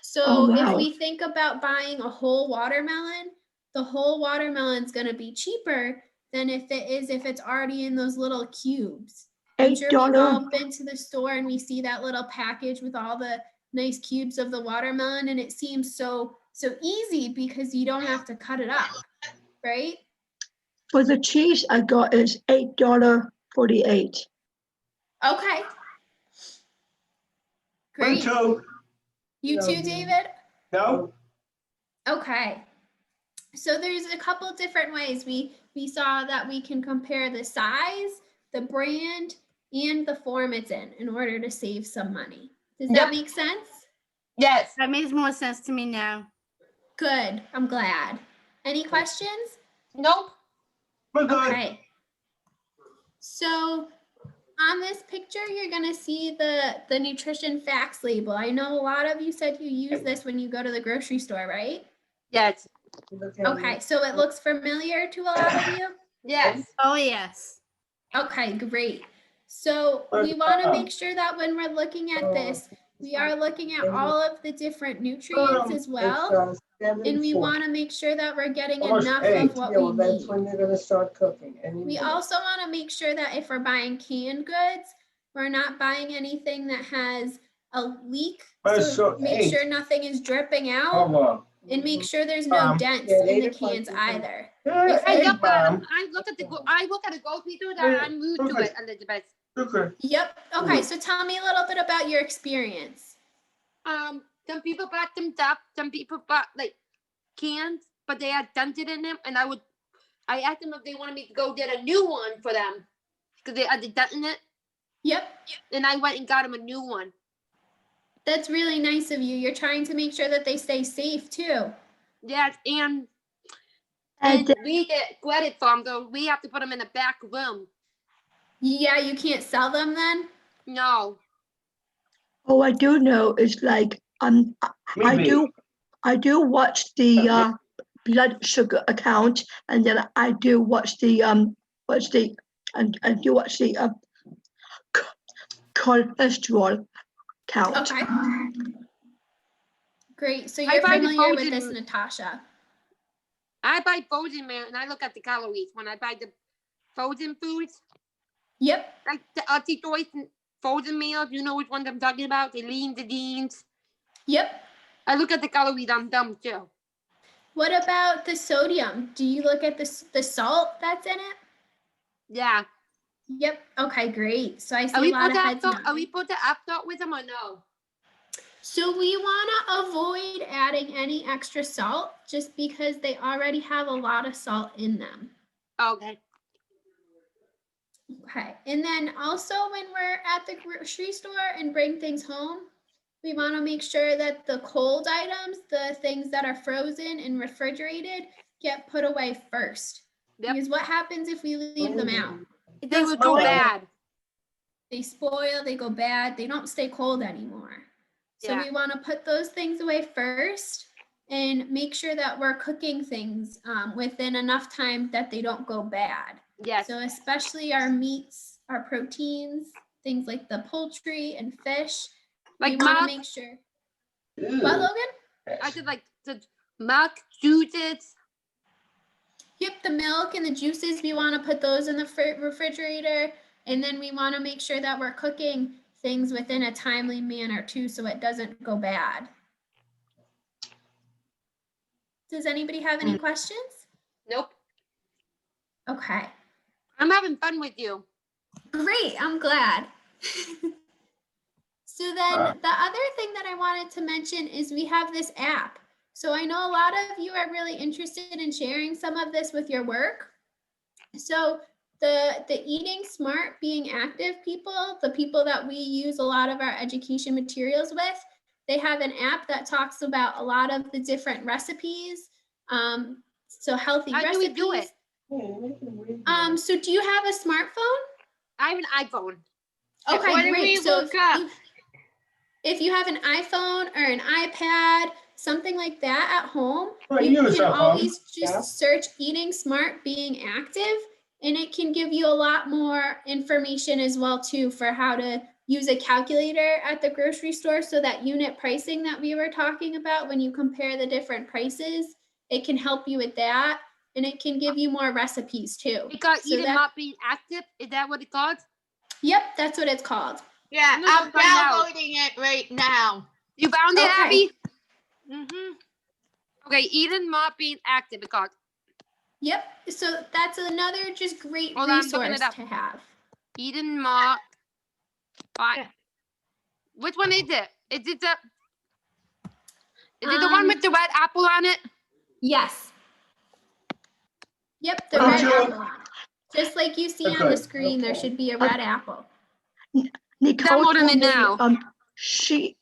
So Oh, wow. if we think about buying a whole watermelon, the whole watermelon is going to be cheaper than if it's already in those little cubes. I'm sure we've all been to the store and we see that little package with all the nice cubes of the watermelon, and it seems so easy because you don't have to cut it up, right? For the cheese I got is $8.48. Okay. Great. Two. You too, David? No. Okay. So there's a couple different ways we saw that we can compare the size, the brand, and the form it's in order to save some money. Does that make sense? Yes. That makes more sense to me now. Good. I'm glad. Any questions? Nope. Okay. So on this picture, you're going to see the nutrition facts label. I know a lot of you said you use this when you go to the grocery store, right? Yes. Okay, so it looks familiar to a lot of you? Yes. Oh, yes. Okay, great. So we want to make sure that when we're looking at this, we are looking at all of the different nutrients as well. And we want to make sure that we're getting enough of what we That's need. when they're gonna start cooking. We also want to make sure that if we're buying canned goods, we're not buying anything that has a leak. So make sure nothing is dripping out. And make sure there's no dents in the cans either. I look at the grocery store that I'm new to it, Elizabeth. Yep. Okay, so tell me a little bit about your experience. Some people bought them up. Some people bought like cans, but they had dented in them, and I asked them if they wanted me to go get a new one for them because they had the dent in it. Yep. And I went and got them a new one. That's really nice of you. You're trying to make sure that they stay safe too. Yes, and we get credit for them, though. We have to put them in the back room. Yeah, you can't sell them then? No. Oh, I do know is like I do watch the blood sugar account, and then I do watch the cholesterol count. Okay. Great. So I you're buy the familiar with frozen- this, Natasha. I buy frozen milk and I look at the calories when I buy the frozen foods. Yep. Like the Auntie Joyce frozen meals. You know which ones I'm talking about? The lean, the beans. Yep. I look at the calories on them too. What about the sodium? Do you look at the salt that's in it? Yeah. Yep. Okay, great. So I Are see we a lot of put heads the nodding. apple with them or no? So we want to avoid adding any extra salt just because they already have a lot of salt in them. Okay. Okay. And then also when we're at the grocery store and bring things home, we want to make sure that the cold items, the things that are frozen and refrigerated, get put away first. Yep. Because what happens if we leave them out? They would go bad. They spoil, they go bad, they don't stay cold anymore. So Yeah. we want to put those things away first and make sure that we're cooking things within enough time that they don't go bad. Yes. So especially our meats, our proteins, things like the poultry and fish. Like we want to milk? make sure. What, Logan? I said like the milk, juices. Yep, the milk and the juices, we want to put those in the refrigerator. And then we want to make sure that we're cooking things within a timely manner too, so it doesn't go bad. Does anybody have any questions? Nope. Okay. I'm having fun with you. Great, I'm glad. So then the other thing that I wanted to mention is we have this app. So I know a lot of you are really interested in sharing some of this with your work. So the Eating Smart, Being Active people, the people that we use a lot of our education materials with, they have an app that talks about a lot of the different recipes. So healthy How recipes. do we do it? So do you have a smartphone? I have an iPhone. Okay, What do great. we So look up? if you have an iPhone or an iPad, something like that at home, Well, you use can a phone. always just search Eating Smart, Being Active, and it can give you a lot more information as well too for how to use a calculator at the grocery store. So that unit pricing that we were talking about, when you compare the different prices, it can help you with that, and it can give you more recipes too. It got So Eating that- Not Being Active. Is that what it's called? Yep, that's what it's called. Yeah, I'm gonna I'm go find out. downloading it right now. You found it, Okay. Abby? Mm-hmm. Okay, Eating Not Being Active. It's called. Yep. So that's another just great Hold on, I'm looking resource it up. to have. Eating Not. Which one is it? Is it the? Is it the one with the red apple on it? Yes. Yep, the Oh, red sure. apple on it. Just like you see on Okay, the screen, there should be a red apple. Nicole Downloading told it me, now. she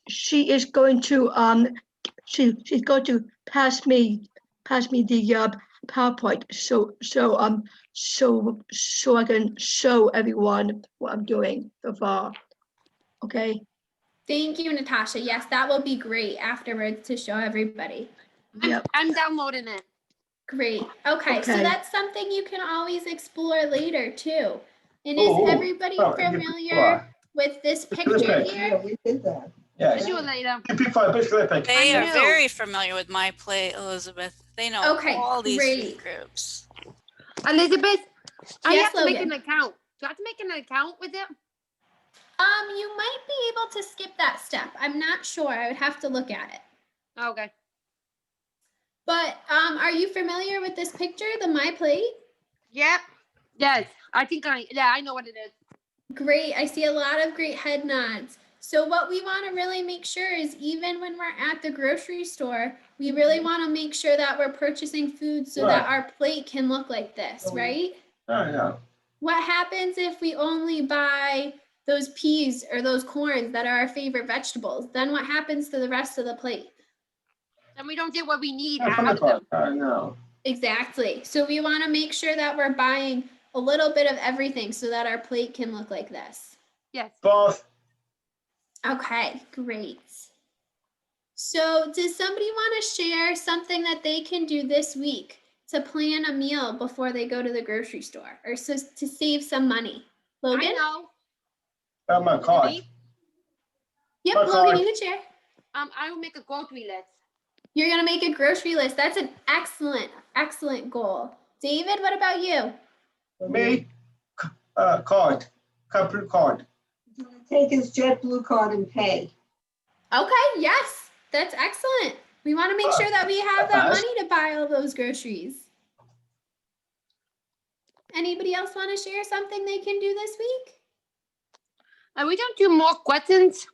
is going to she's going to pass me the PowerPoint so I can show everyone what I'm doing so far. Okay. Thank you, Natasha. Yes, that will be great afterwards to show everybody. Yep. I'm downloading it. Great. Okay, so Okay. that's something you can always explore later too. And Oh, is everybody oh, familiar with this picture Olympics. here? we did that. Yes. Do it later. Before Big Olympics. They I are know. very familiar with My Plate, Elizabeth. They know Okay, all these great. food groups. Elizabeth, I Yes, have to make Logan. an account. Do I have to make an account with it? You might be able to skip that step. I'm not sure. I would have to look at it. Okay. But are you familiar with this picture, the My Plate? Yep. Yes, I know what it is. Great. I see a lot of great head nods. So what we want to really make sure is even when we're at the grocery store, we really want to make sure that we're purchasing food so that Right. our plate can look like this, right? Oh, yeah. What happens if we only buy those peas or those corns that are our favorite vegetables? Then what happens to the rest of the plate? And we don't get what we need That's out of them. I know. Exactly. So we want to make sure that we're buying a little bit of everything so that our plate can look like this. Yes. Both. Okay, great. So does somebody want to share something that they can do this week to plan a meal before they go to the grocery store or so to save some money? Logan? I know. Oh, my God. Yep, My Logan, card. you can share. I will make a grocery list. You're going to make a grocery list. That's an excellent, excellent goal. David, what about you? Me, card, complete card. Take his JetBlue card and pay. Okay, yes, that's excellent. We want to make sure that we have that Nice. money to buy all those groceries. Anybody else want to share something they can do this week? Are we going to do more questions?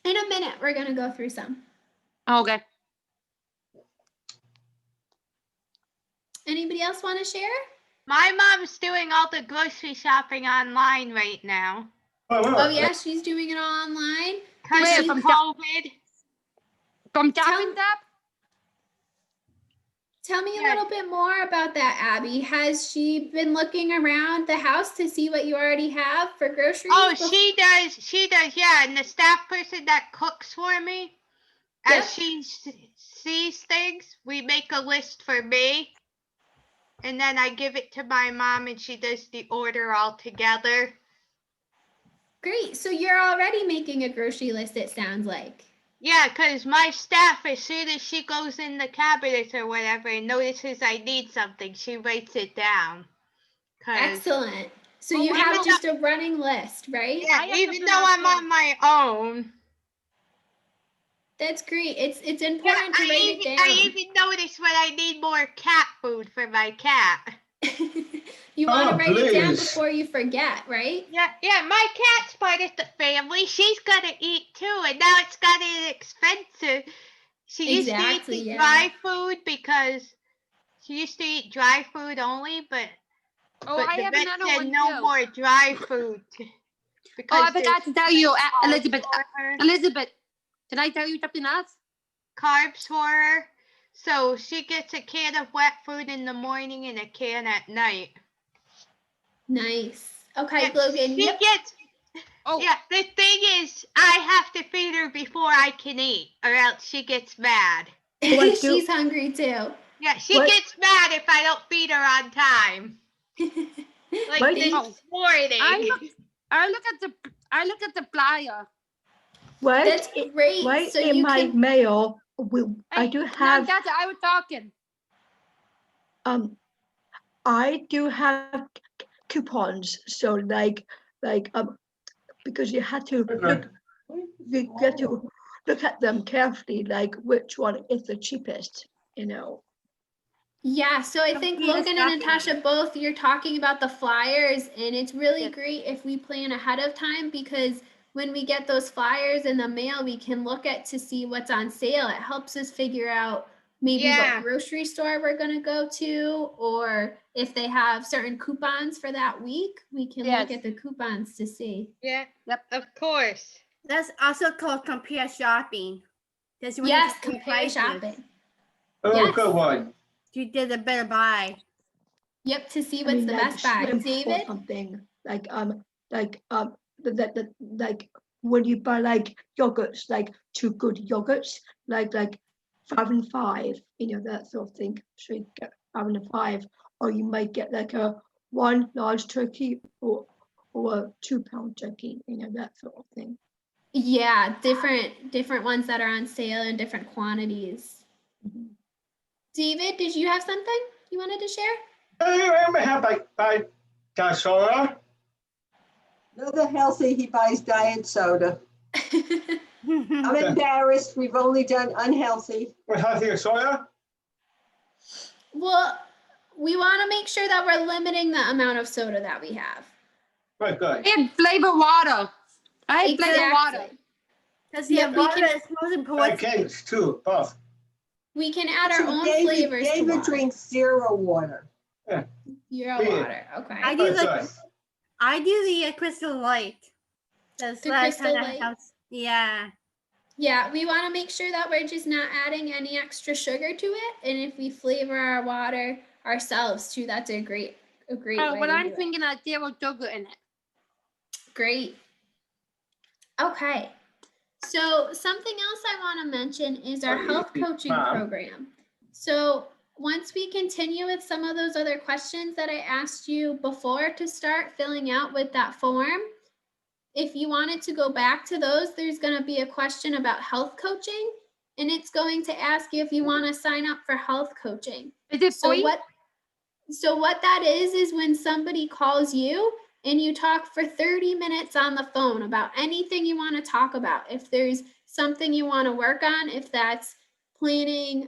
In a minute, we're going to go through some. Okay. Anybody else want to share? My mom's doing all the grocery shopping online right now. Oh, yeah, she's doing it all online. Because of Does she- COVID. From Tap and Tap? Tell me a little bit more about that, Abby. Has she been looking around the house to see what you already have for groceries? Oh, she does, yeah. And the staff person that cooks for me, as she sees things, we make a list for me. And then I give it to my mom and she does the order all together. Great. So you're already making a grocery list, it sounds like. Yeah, because my staff, as soon as she goes in the cabinet or whatever and notices I need something, she writes it down. Excellent. So Well, you even have though- just a running list, right? Yeah, even though I'm on my own. That's great. It's important to write it down. I even noticed when I need more cat food for my cat. You want to Oh, write it down please. before you forget, right? Yeah, my cat's part of the family. She's gonna eat too, and now it's gotten expensive. She used to Exactly, eat the yeah. dry food because she used to eat dry food only, but Oh, I the have vet another said one no too. more dry food. Oh, I Because forgot to tell you, Elizabeth. her. Elizabeth, did I tell you something else? Carbs for her. So she gets a can of wet food in the morning and a can at night. Nice. Okay, Yeah, Logan. she Yep. gets. Oh. Yeah, the thing is, I have to feed her before I can eat, or else she gets mad. She's hungry too. Yeah, she gets mad if I don't feed her on time. Like What? this morning. I look at the flyer. Right, That's great. right So in you my can. mail, I do No, have that's I was talking. I do have coupons. So like because you had to look, you get to look at them carefully, like which one is the cheapest, you know. Yeah, so I think Computer Logan and shopping. Natasha both, you're talking about the flyers, and it's really great if we plan ahead of time, because when we get those flyers in the mail, we can look at to see what's on sale. It helps us figure out maybe Yeah. what grocery store we're gonna go to, or if they have certain coupons for that week, we can look Yes. at the coupons to see. Yeah. Yep. Of course. That's also called compare shopping. That's when you Yes, compare compare prices. shopping. Oh, Yes. good one. You did a better buy. Yep, to see I what's mean, the like best buy. shrimp or David? something like when you buy like yogurts, like 2 good yogurts, like 5 and 5, you know, that sort of thing. So you get 5 and 5, or you might get like a 1 large turkey or a 2-pound turkey, you know, that sort of thing. Yeah, different ones that are on sale in different quantities. Mhm. David, did you have something you wanted to share? I have by soda. Another healthy, he buys diet soda. I'm embarrassed. We've only done unhealthy. What healthy soda? Well, we want to make sure that we're limiting the amount of soda that we have. Very good. And flavor water. I have flavor water. Exactly. Because Yep, we water can- is most My important. kids too, both. We can add our See, own David, flavors to David water. drinks 0 water. Zero Yeah. water. Okay. I do Very like good. I do the Crystal Light. That's The what Crystal kinda Light? helps. Yeah. Yeah, we want to make sure that we're just not adding any extra sugar to it, and if we flavor our water ourselves too, that's a great way But to I'm do it. thinking of zero sugar in it. Great. Okay. So something else I want to mention is our health coaching Mom. program. So once we continue with some of those other questions that I asked you before to start filling out with that form, if you wanted to go back to those, there's going to be a question about health coaching, and it's going to ask you if you want to sign up for health coaching. Is it So free? what that is when somebody calls you and you talk for 30 minutes on the phone about anything you want to talk about. If there's something you want to work on, if that's planning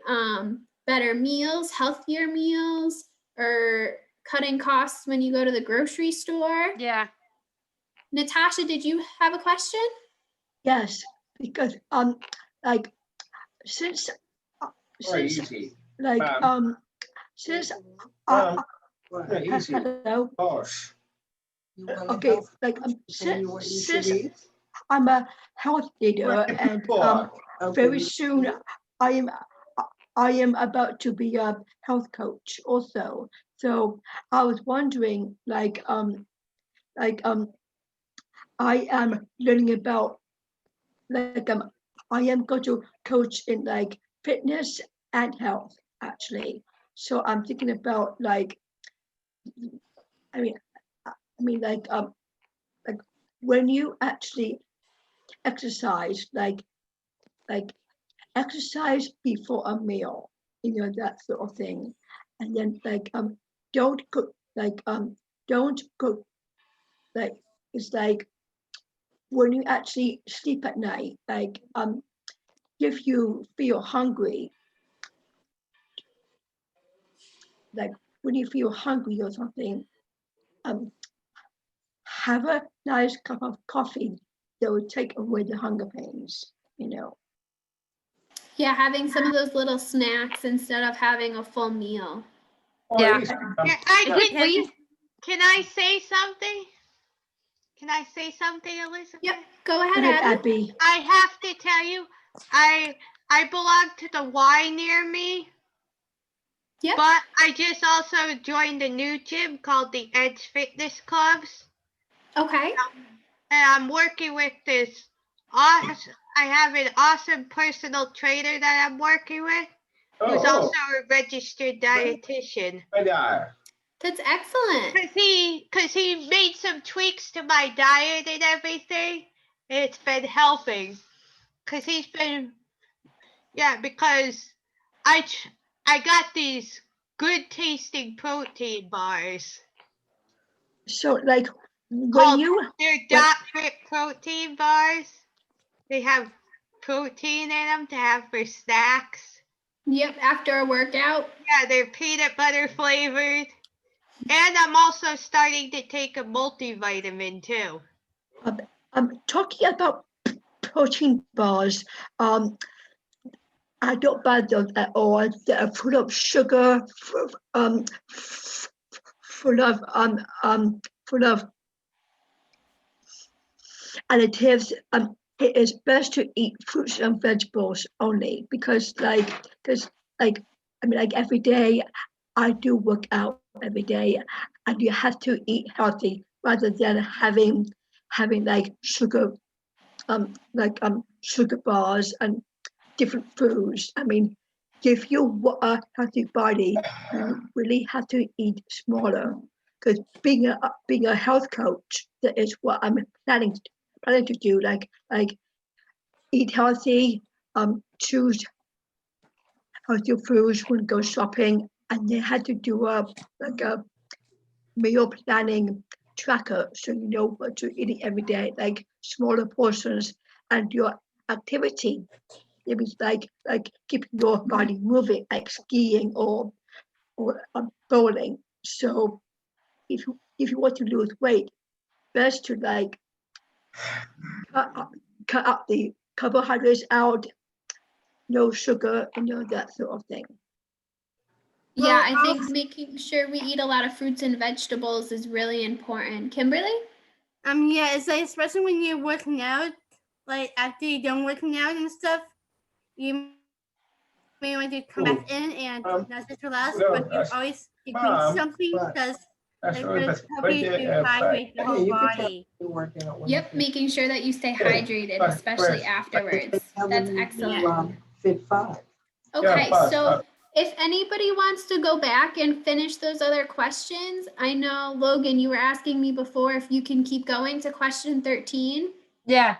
better meals, healthier meals, or cutting costs when you go to the grocery store. Yeah. Natasha, did you have a question? Yes, because like since Very easy. like since Very easy. hello. Of course. Okay, like since I'm a health leader and very soon I am about to be a health coach also. So I was wondering, I am learning about I am going to coach in like fitness and health actually. So I'm thinking about like when you actually exercise, like exercise before a meal, you know, that sort of thing, and then don't cook like it's like when you actually sleep at night, if you feel hungry, like when you feel hungry or something, have a nice cup of coffee that will take away the hunger pains, you know. Yeah, having some of those little snacks instead of having a full meal. Yeah. Can I say something? Can I say something, Elizabeth? Yep, go ahead, Abby. I have to tell you, I belong to the Y near me. Yep. But I just also joined a new gym called the Edge Fitness Clubs. Okay. And I'm working with this awesome, I have an awesome personal trainer that I'm working with, who's also a registered dietitian. That's excellent. Cause he made some tweaks to my diet and everything, and it's been helping. Cause he's been, because I got these good tasting protein bars. So like when they're Dot-Fit protein bars. They have protein in them to have for snacks. Yep, after a workout. Yeah, they're peanut butter flavored. And I'm also starting to take a multivitamin too. I'm talking about protein bars. I don't buy those at all. They're full of sugar, full of additives. It is best to eat fruits and vegetables only because every day I do work out every day, and you have to eat healthy rather than having like sugar, sugar bars and different foods. I mean, if you want a healthy body, you really have to eat smaller. Because being a health coach, that is what I'm planning to do. Like eat healthy, choose healthy foods when go shopping, and they had to do a meal planning tracker so you know what you're eating every day, like smaller portions, and your activity. It was like keeping your body moving, like skiing or bowling. So if you want to lose weight, best to like cut out the carbohydrates out, no sugar, that sort of thing. Yeah, I think making sure we eat a lot of fruits and vegetables is really important. Kimberly? Yeah, it's like especially when you're working out, like after you're done working out and stuff, you may want to come back in and not just relax, but you always drink something that's help you to hydrate the whole body. Yep, making sure that you stay hydrated, especially afterwards. That's excellent. Fit 5. Okay, so if anybody wants to go back and finish those other questions, I know, Logan, you were asking me before if you can keep going to question 13. Yeah.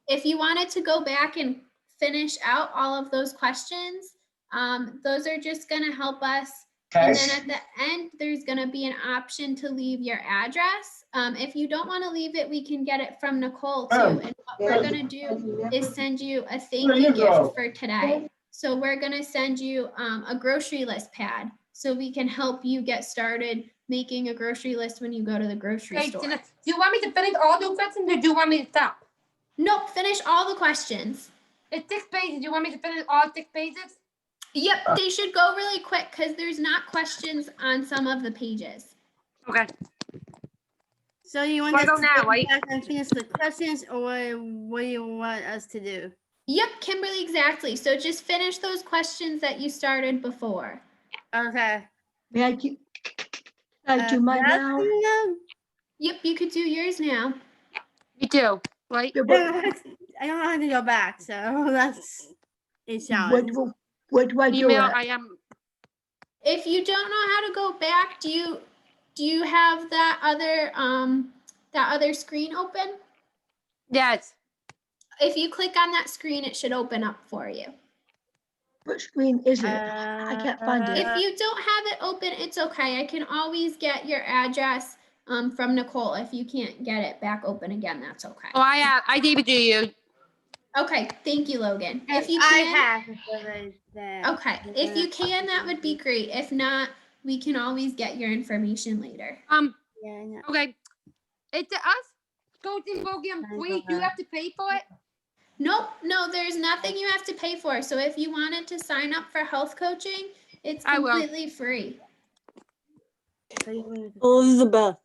If you wanted to go back and finish out all of those questions, those are just going to help us. And then at the end, there's going to be an option to leave your address. If you don't want to leave it, we can get it from Nicole too. And what we're going to do is send you a thank you gift for today. So we're going to send you a grocery list pad so we can help you get started making a grocery list when you go to the grocery store. Do you want me to finish all the questions or do you want me to stop? Nope, finish all the questions. It's 6 pages. Do you want me to finish all 6 pages? Yep, they should go really quick because there's not questions on some of the pages. Okay. So you want us to go back and finish the questions, or what do you want us to do? Yep, Kimberly, exactly. So just finish those questions that you started before. Okay. May I do mine now? Yep, you could do yours now. Me too, right? I don't know how to go back, so that's a challenge. What do I do? If you don't know how to go back, do you have that other screen open? Yes. If you click on that screen, it should open up for you. What screen is it? I can't find it. If you don't have it open, it's okay. I can always get your address from Nicole. If you can't get it back open again, that's okay. Oh, I gave it to you. Okay, thank you, Logan. If you I can, have. okay, if you can, that would be great. If not, we can always get your information later. Yeah, I know. Okay. It's us coaching program free. Do you have to pay for it? Nope, no, there's nothing you have to pay for. So if you wanted to sign up for health coaching, it's I will. completely free. Elizabeth,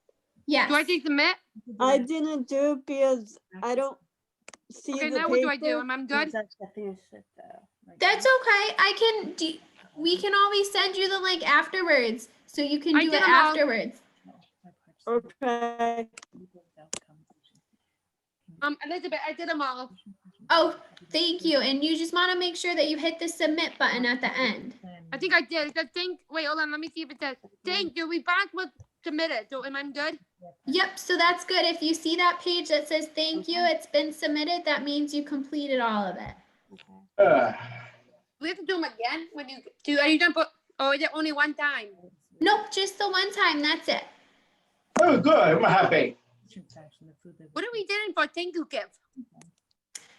Yes. Do I take the mitt? I didn't do it because I don't see Okay, the now paper. what do I do? Am I good? That's okay. We can always send you the link afterwards. So you can I do did it them all. afterwards. Okay. Elizabeth, I did them all. Oh, thank you. And you just want to make sure that you hit the submit button at the end. I think I did. Wait, hold on. Let me see if it says. Thank you. We both was submitted. So am I good? Yep, so that's good. If you see that page that says thank you, it's been submitted, that means you completed all of it. We have to do them again when you do. Are you done? Or is it only one time? Nope, just the one time. That's it. Oh, good. I'm happy. What are we doing for thank you gift?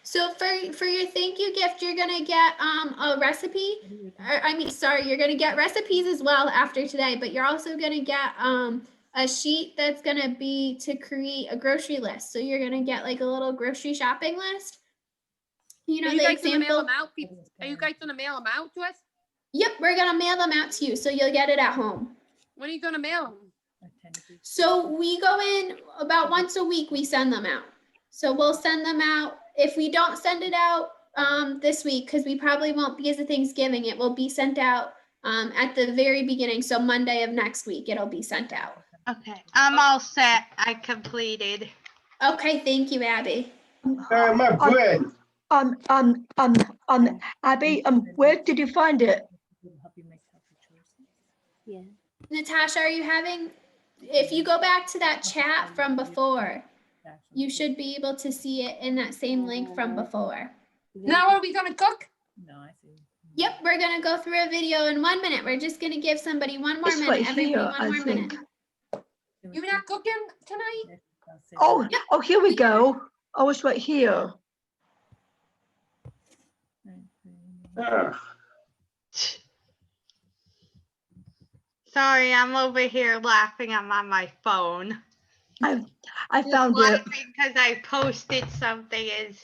So for your thank you gift, you're gonna get a recipe. You're gonna get recipes as well after today, but you're also gonna get a sheet that's gonna be to create a grocery list. So you're gonna get like a little grocery shopping list. You know, Are you the guys gonna mail example. them out? Are you guys gonna mail them out to us? Yep, we're gonna mail them out to you, so you'll get it at home. When are you gonna mail them? So we go in about once a week, we send them out. So we'll send them out. If we don't send it out this week, because we probably won't because of Thanksgiving, it will be sent out at the very beginning. So Monday of next week, it'll be sent out. Okay, I'm all set. I completed. Okay, thank you, Abby. My friend. Abby, where did you find it? Yeah. Natasha, are you having, if you go back to that chat from before, you should be able to see it in that same link from before. Now are we gonna cook? Yep, we're gonna go through a video in 1 minute. We're just gonna give somebody one more It's minute. right Everybody here, one I more think. minute. You're not cooking tonight? Oh, here we go. Oh, it's right here. Sorry, I'm over here laughing. I'm on my phone. I found it. Because I posted something.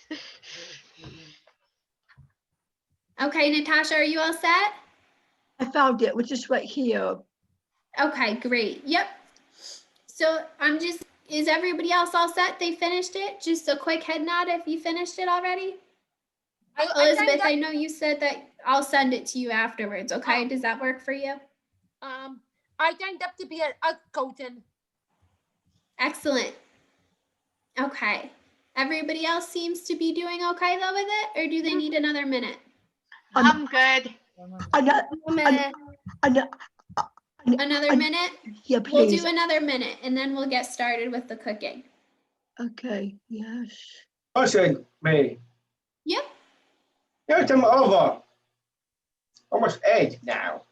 Okay, Natasha, are you all set? I found it, which is right here. Okay, great. Yep. So is everybody else all set? They finished it? Just a quick head nod if you finished it already. Elizabeth, I know you said that I'll send it to you afterwards. Okay, does that work for you? I signed up to be a coaching. Excellent. Okay. Everybody else seems to be doing okay though with it, or do they need another minute? I'm good. Another minute? Yeah, We'll please. do another minute and then we'll get started with the cooking. Okay, yes. Listen, me. Yep. Get them over. Almost 8 now.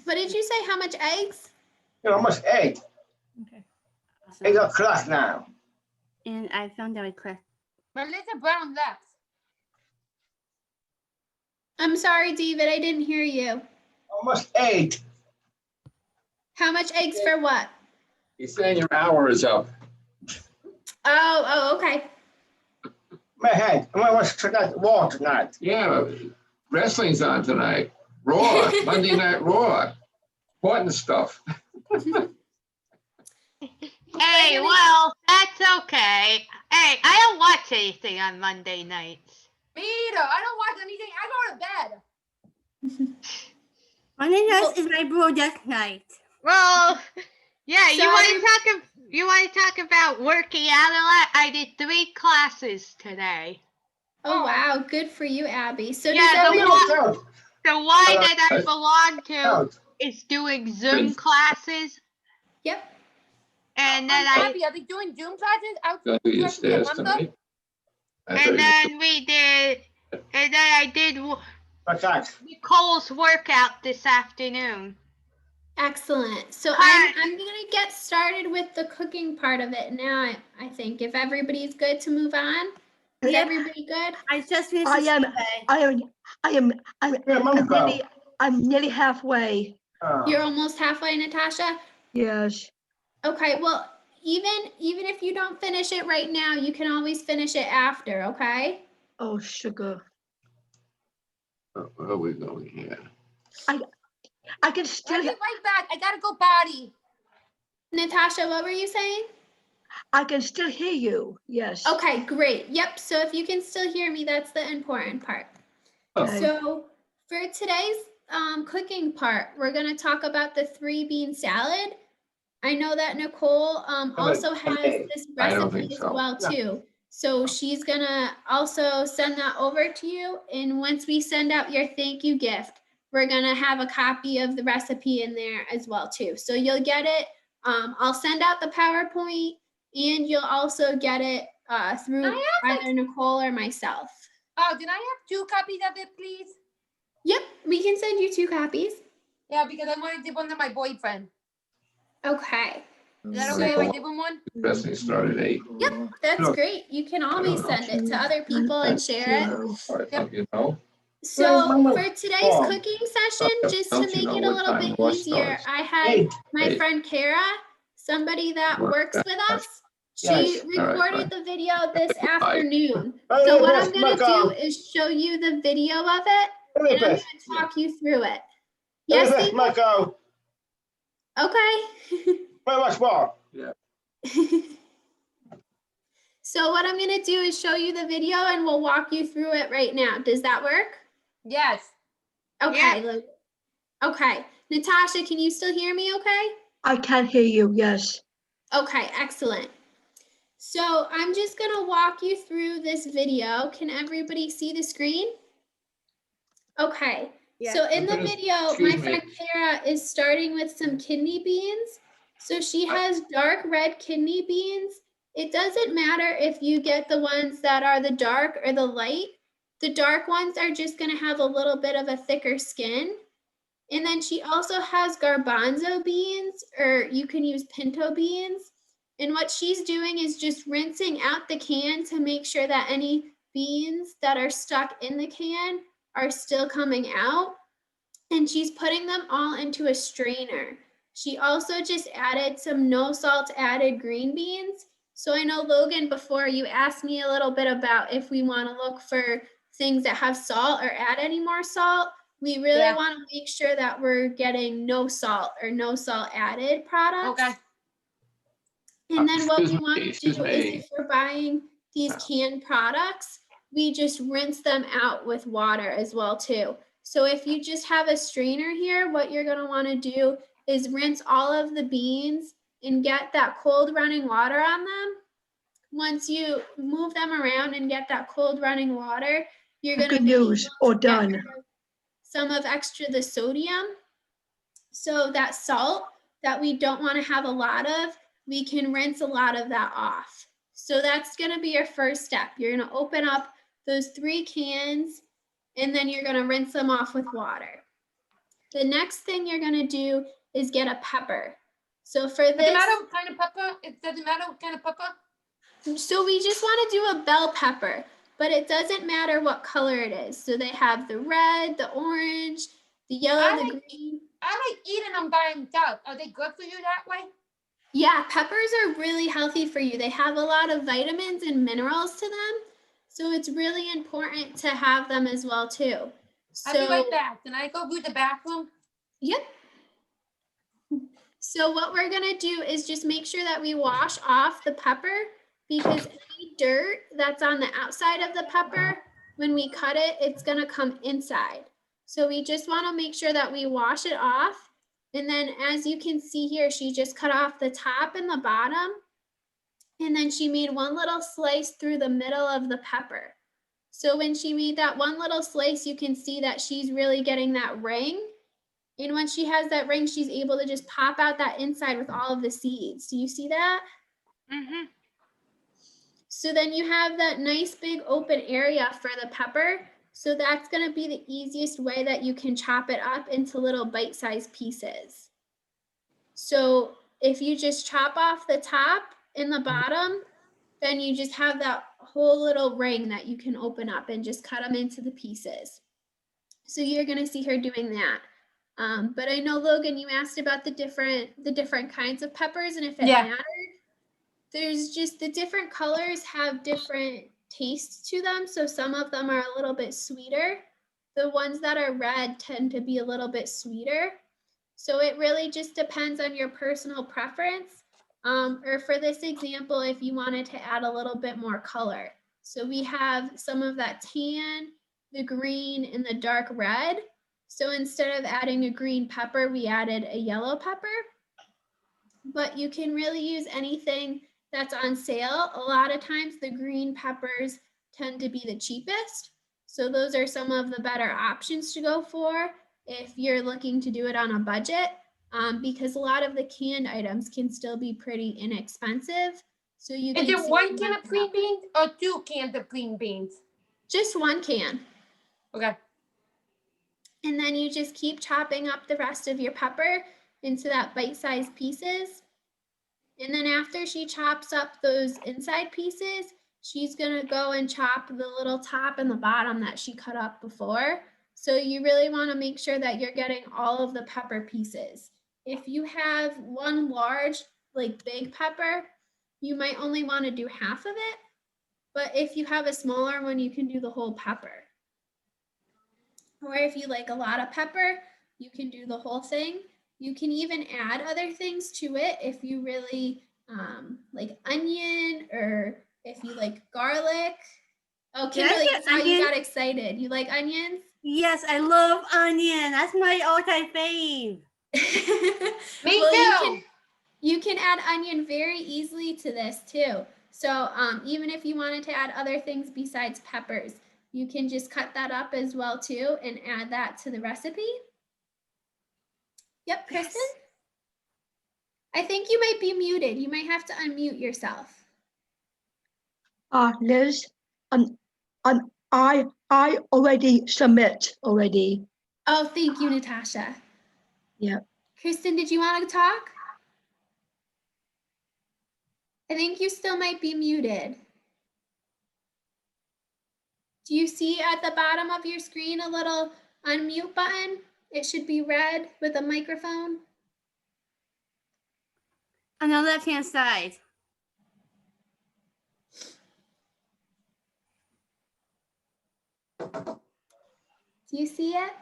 What did you say? How much eggs? Almost 8. Okay. 8 o'clock now. And I found out correct. Melissa Brown left. I'm sorry, David, I didn't hear you. Almost 8. How much eggs for what? He's saying your hour is up. Oh, okay. My head. I want to watch Raw tonight. Yeah, wrestling's on tonight. Raw, Monday Night Raw. Important stuff. Hey, well, that's okay. Hey, I don't watch anything on Monday nights. Me either. I don't watch anything. I go to bed. Monday night is my bro death night. Well, yeah, you So want to talk about working out a lot? I did 3 classes today. Oh, wow. Good for you, Abby. So Yeah, does everyone... the one that I belong to is doing Zoom classes. Yep. And then Abby, are they doing Zoom classes? Gonna do your stairs tonight. And then I did Nicole's workout this afternoon. Excellent. So I'm going to get started with the cooking part of it now, I think. If everybody's good to move on. Is everybody good? I just finished I am I'm nearly halfway. You're almost halfway, Natasha? Yes. Okay, well, even if you don't finish it right now, you can always finish it after, okay? Oh, sugar. Where are we going here? I can still I'll be right back. I gotta go potty. Natasha, what were you saying? I can still hear you. Yes. Okay, great. Yep. So if you can still hear me, that's the important part. Okay. So for today's cooking part, we're going to talk about the 3-bean salad. I know that Nicole also has this I don't recipe think as so. well too. So she's going to also send that over to you. And once we send out your thank you gift, we're going to have a copy of the recipe in there as well too. So you'll get it. I'll send out the PowerPoint, and you'll also get it through either Nicole or myself. Oh, did I have 2 copies of it, please? Yep, we can send you 2 copies. Yeah, because I wanted to give one to my boyfriend. Okay. Is that okay if I give him one? Wrestling started at 8. Yep, that's Sure. great. You can always send it to other people and share it. You know? So for today's cooking session, just to Don't you make know it a what little time bit war easier, starts? I had my Eight. friend Kara, somebody that works with us. She Yes. All right, recorded fine. the video this Bye. afternoon. Bye, So what Beth, I'm gonna Marco. do is show you the video of it, and I'm gonna talk you through it. Yes, Elizabeth Stephen? Marco, Okay. very much more. Yeah. So what I'm gonna do is show you the video and we'll walk you through it right now. Does that work? Yes. Okay. Okay. Natasha, can you still hear me okay? I can hear you. Yes. Okay, excellent. So I'm just gonna walk you through this video. Can everybody see the screen? Okay. Yeah. So in the video, my Excuse me. friend Kara is starting with some kidney beans. So she has dark red kidney beans. It doesn't matter if you get the ones that are the dark or the light. The dark ones are just gonna have a little bit of a thicker skin. And then she also has garbanzo beans, or you can use pinto beans. And what she's doing is just rinsing out the can to make sure that any beans that are stuck in the can are still coming out. And she's putting them all into a strainer. She also just added some no salt added green beans. So I know, Logan, before you asked me a little bit about if we want to look for things that have salt or add any more salt. We really want to make sure that we're getting no salt or no salt added products. Okay. And then what we Excuse want me, to do excuse is me. if we're buying these canned products, we just rinse them out with water as well too. So if you just have a strainer here, what you're going to want to do is rinse all of the beans and get that cold running water on them. Once you move them around and get that cold running water, you're going to Good be able news. to All get done. rid of some of extra the sodium. So that salt that we don't want to have a lot of, we can rinse a lot of that off. So that's going to be your first step. You're going to open up those 3 cans and then you're going to rinse them off with water. The next thing you're going to do is get a pepper. So for Does this, it matter what kind of pepper? It doesn't matter what kind of pepper? so we just want to do a bell pepper, but it doesn't matter what color it is. So they have the red, the orange, the yellow, the green. I like eating them by themselves. Are they good for you that way? Yeah, peppers are really healthy for you. They have a lot of vitamins and minerals to them. So it's really important to have them as well too. I'll be right back. Can I go to the bathroom? Yep. So what we're gonna do is just make sure that we wash off the pepper, because any dirt that's on the outside of the pepper, when we cut it, it's gonna come inside. So we just wanna make sure that we wash it off. And then as you can see here, she just cut off the top and the bottom. And then she made one little slice through the middle of the pepper. So when she made that one little slice, you can see that she's really getting that ring. And when she has that ring, she's able to just pop out that inside with all of the seeds. Do you see that? Mm-hmm. So then you have that nice big open area for the pepper. So that's going to be the easiest way that you can chop it up into little bite-sized pieces. So if you just chop off the top and the bottom, then you just have that whole little ring that you can open up and just cut them into the pieces. So you're going to see her doing that. But I know, Logan, you asked about the different kinds of peppers and if it mattered. There's just the different colors have different tastes to them. So some of them are a little bit sweeter. The ones that are red tend to be a little bit sweeter. So it really just depends on your personal preference. Or for this example, if you wanted to add a little bit more color. So we have some of that tan, the green, and the dark red. So instead of adding a green pepper, we added a yellow pepper. But you can really use anything that's on sale. A lot of times the green peppers tend to be the cheapest. So those are some of the better options to go for if you're looking to do it on a budget, because a lot of the canned items can still be pretty inexpensive. So you Is can it one can of green beans or 2 cans of green beans? Just 1 can. Okay. And then you just keep chopping up the rest of your pepper into that bite-sized pieces. And then after she chops up those inside pieces, she's gonna go and chop the little top and the bottom that she cut up before. So you really wanna make sure that you're getting all of the pepper pieces. If you have one large, like big pepper, you might only wanna do half of it. But if you have a smaller one, you can do the whole pepper. Or if you like a lot of pepper, you can do the whole thing. You can even add other things to it if you really like onion, or if you like garlic. Oh, Kimberly, I saw you got excited. You like onions? Yes, I love onion. That's my all-time fave. Me Well, too. You can add onion very easily to this too. So even if you wanted to add other things besides peppers, you can just cut that up as well too and add that to the recipe. Yep, Kristen? I think you might be muted. You might have to unmute yourself. Liz, I already submit already. Oh, thank you, Natasha. Yeah. Kristen, did you want to talk? I think you still might be muted. Do you see at the bottom of your screen a little unmute button? It should be red with a microphone. On the left-hand side. Do you see it?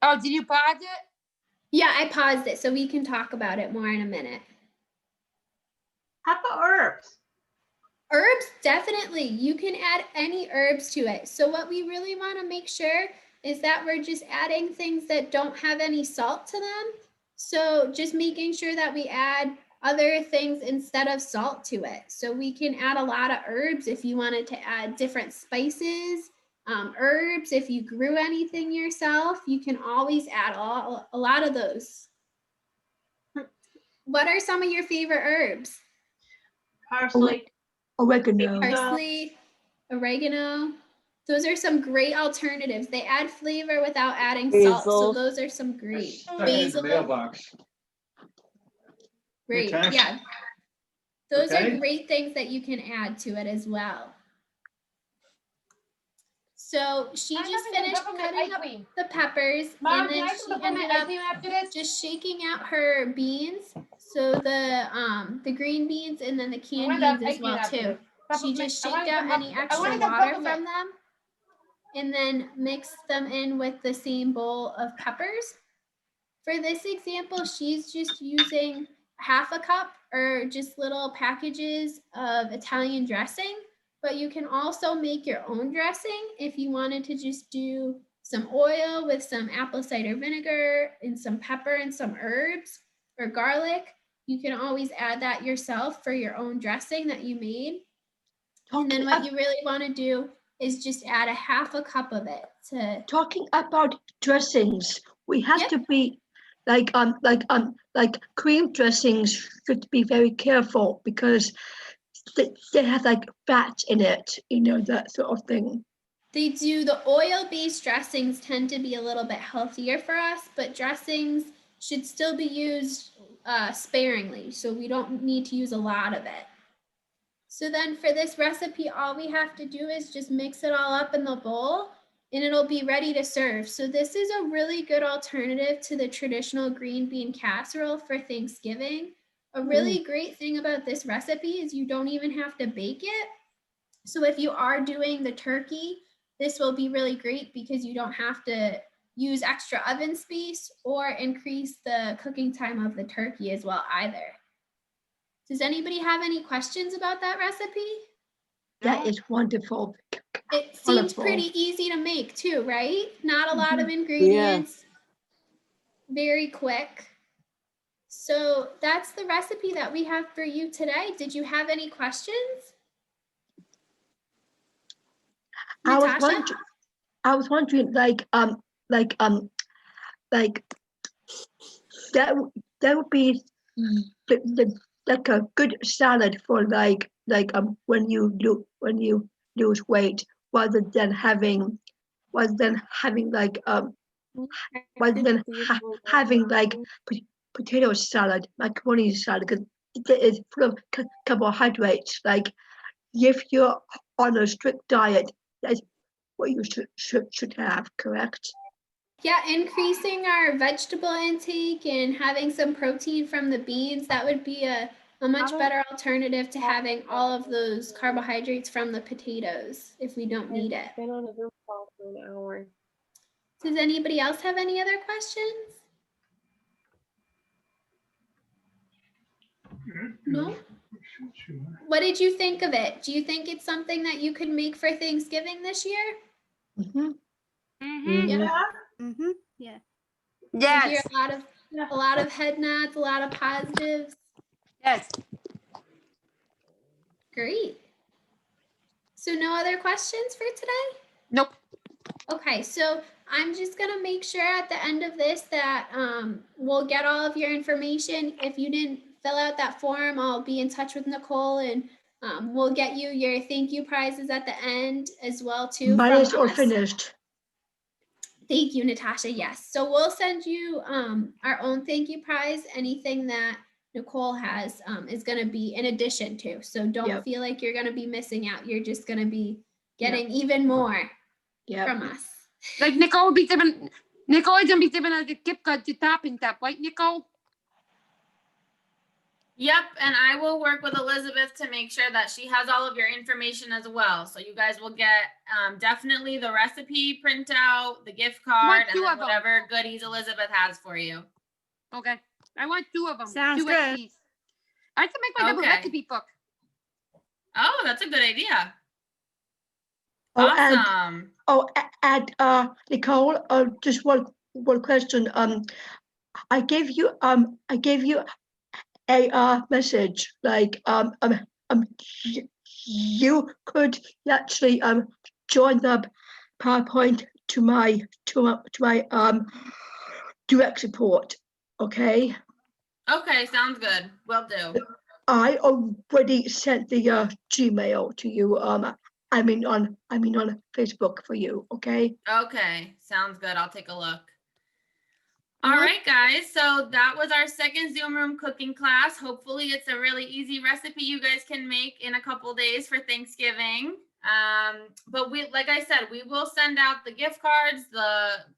Oh, did you pause it? Yeah, I paused it so we can talk about it more in a minute. How about herbs? Herbs, definitely. You can add any herbs to it. So what we really want to make sure is that we're just adding things that don't have any salt to them. So just making sure that we add other things instead of salt to it. So we can add a lot of herbs if you wanted to add different spices, herbs. If you grew anything yourself, you can always add a lot of those. What are some of your favorite herbs? Parsley. Oregano. Parsley, oregano. Those are some great alternatives. They add flavor without adding salt. So Basil. those are some great. Stuck it in the mailbox. Great. Okay. Yeah. Those Okay. are great things that you can add to it as well. So she just finished cutting up the peppers, Mom, and then can I she put ended my ice up cream after this? just shaking out her beans. So the green beans and then the canned want that beans as ice well cream after too. this. She just I want shaked out some any I extra want some water peppermint. from them and then mixed them in with the same bowl of peppers. For this example, she's just using half a cup or just little packages of Italian dressing, but you can also make your own dressing if you wanted to just do some oil with some apple cider vinegar and some pepper and some herbs or garlic. You can always add that yourself for your own dressing that you made. And then what you really want to do is just add a half a cup of it to. Talking about dressings, we have to be like cream dressings should be very careful because they have like fat in it, you know, that sort of thing. They do. The oil-based dressings tend to be a little bit healthier for us, but dressings should still be used sparingly. So we don't need to use a lot of it. So then for this recipe, all we have to do is just mix it all up in the bowl and it'll be ready to serve. So this is a really good alternative to the traditional green bean casserole for Thanksgiving. A really great thing about this recipe is you don't even have to bake it. So if you are doing the turkey, this will be really great because you don't have to use extra oven space or increase the cooking time of the turkey as well either. Does anybody have any questions about that recipe? That is wonderful. It seems Wonderful. pretty easy to make too, right? Not a lot of ingredients. Very quick. So that's the recipe that we have for you today. Did you have any questions? I Natasha? was wondering, like that would be like a good salad for when you lose weight, rather than having potato salad, macaroni salad, because it is full of carbohydrates. Like if you're on a strict diet, that's what you should have, correct? Yeah, increasing our vegetable intake and having some protein from the beans, that would be a much better alternative to having all of those carbohydrates from the potatoes if we don't need it. Been on a Zoom call for an hour. Does anybody else have any other questions? No? What did you think of it? Do you think it's something that you could make for Thanksgiving this year? Mm-hmm. Yeah. Mm-hmm. Yeah. I hear a lot of head nods, a lot of positives. Yes. Great. So no other questions for today? Nope. Okay, so I'm just gonna make sure at the end of this that we'll get all of your information. If you didn't fill out that form, I'll be in touch with Nicole and we'll get you your thank you prizes at the end as well too. Mine from is all us. finished. Thank you, Natasha. Yes. So we'll send you our own thank you prize. Anything that Nicole has is going to be in addition to. So don't feel like you're going to be missing out. You're just going to be getting even more from us. Like Nicole will be giving, Nicole is gonna be giving us a gift card to Top and Tap, right, Nicole? Yep, and I will work with Elizabeth to make sure that she has all of your information as well. So you guys will get definitely the recipe printout, the gift card, and then whatever goodies Elizabeth has for you. Okay, I want 2 of them. Sounds 2 good. recipes. I can make my double recipe book. Oh, that's a good idea. Oh, Awesome. and Nicole, just one question. I gave you a message, like you could actually join the PowerPoint to my direct support. Okay. Okay, sounds good. Will do. I already sent the Gmail to you. I mean on Facebook for you. Okay. Okay, sounds good. I'll take a look. All right, guys. So that was our second Zoom room cooking class. Hopefully it's a really easy recipe you guys can make in a couple days for Thanksgiving. But like I said, we will send out the gift cards,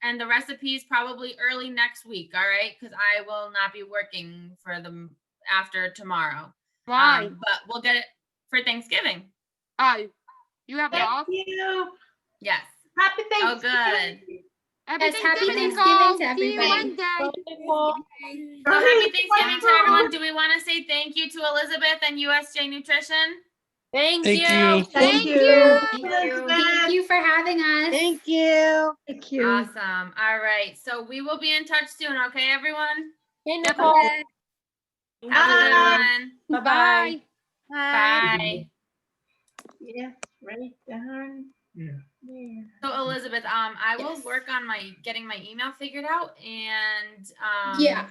and the recipes probably early next week. All right. Cause I will not be working for them after tomorrow. Why? But we'll get it for Thanksgiving. Oh, you have it off? Thank you. Yes. Happy Oh, Thanksgiving. good. Yes, happy Thanksgiving Nicole. to See you everybody. Monday. So happy Thanksgiving to everyone. Do we want to say thank you to Elizabeth and USJ Nutrition? Thank Thank you. you. Thank you. Thank you for having us. Thank you. Thank you. Awesome. All right. So we will be in touch soon. Okay, everyone? Hey, Nicole. Have a good one. Bye-bye. Bye. Yeah, right down. Yeah. There. So Elizabeth, I will work on getting my email figured out, and Yeah.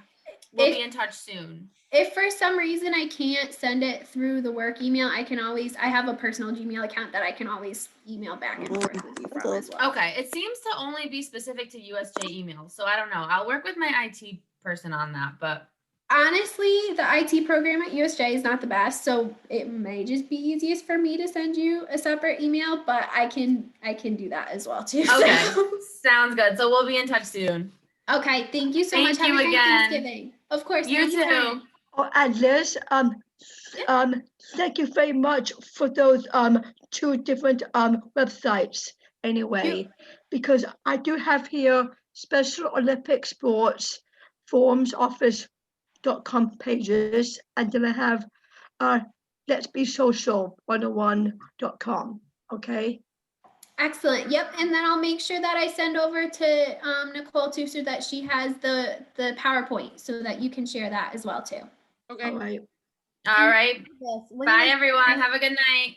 we'll be in touch soon. If for some reason I can't send it through the work email, I have a personal Gmail account that I can always email back and forth with you from as well. Okay. It seems to only be specific to USJ emails, so I don't know. I'll work with my IT person on that, but honestly, the IT program at USJ is not the best, so it may just be easiest for me to send you a separate email, but I can do that as well too. Okay, so. sounds good. So we'll be in touch soon. Okay, thank you so Thank much. Have you a great again. Thanksgiving. Of course. You anytime. too. Oh, and Liz, thank you very much for those 2 different websites anyway, because I do have here Special Olympic Sports Forums Office.com pages, and then I have Let's Be Social 101.com. Okay. Excellent. Yep. And then I'll make sure that I send over to Nicole too, so that she has the PowerPoint, so that you can share that as well too. Okay. All right. All right. Yes. When Bye, you- everyone. Have a good night.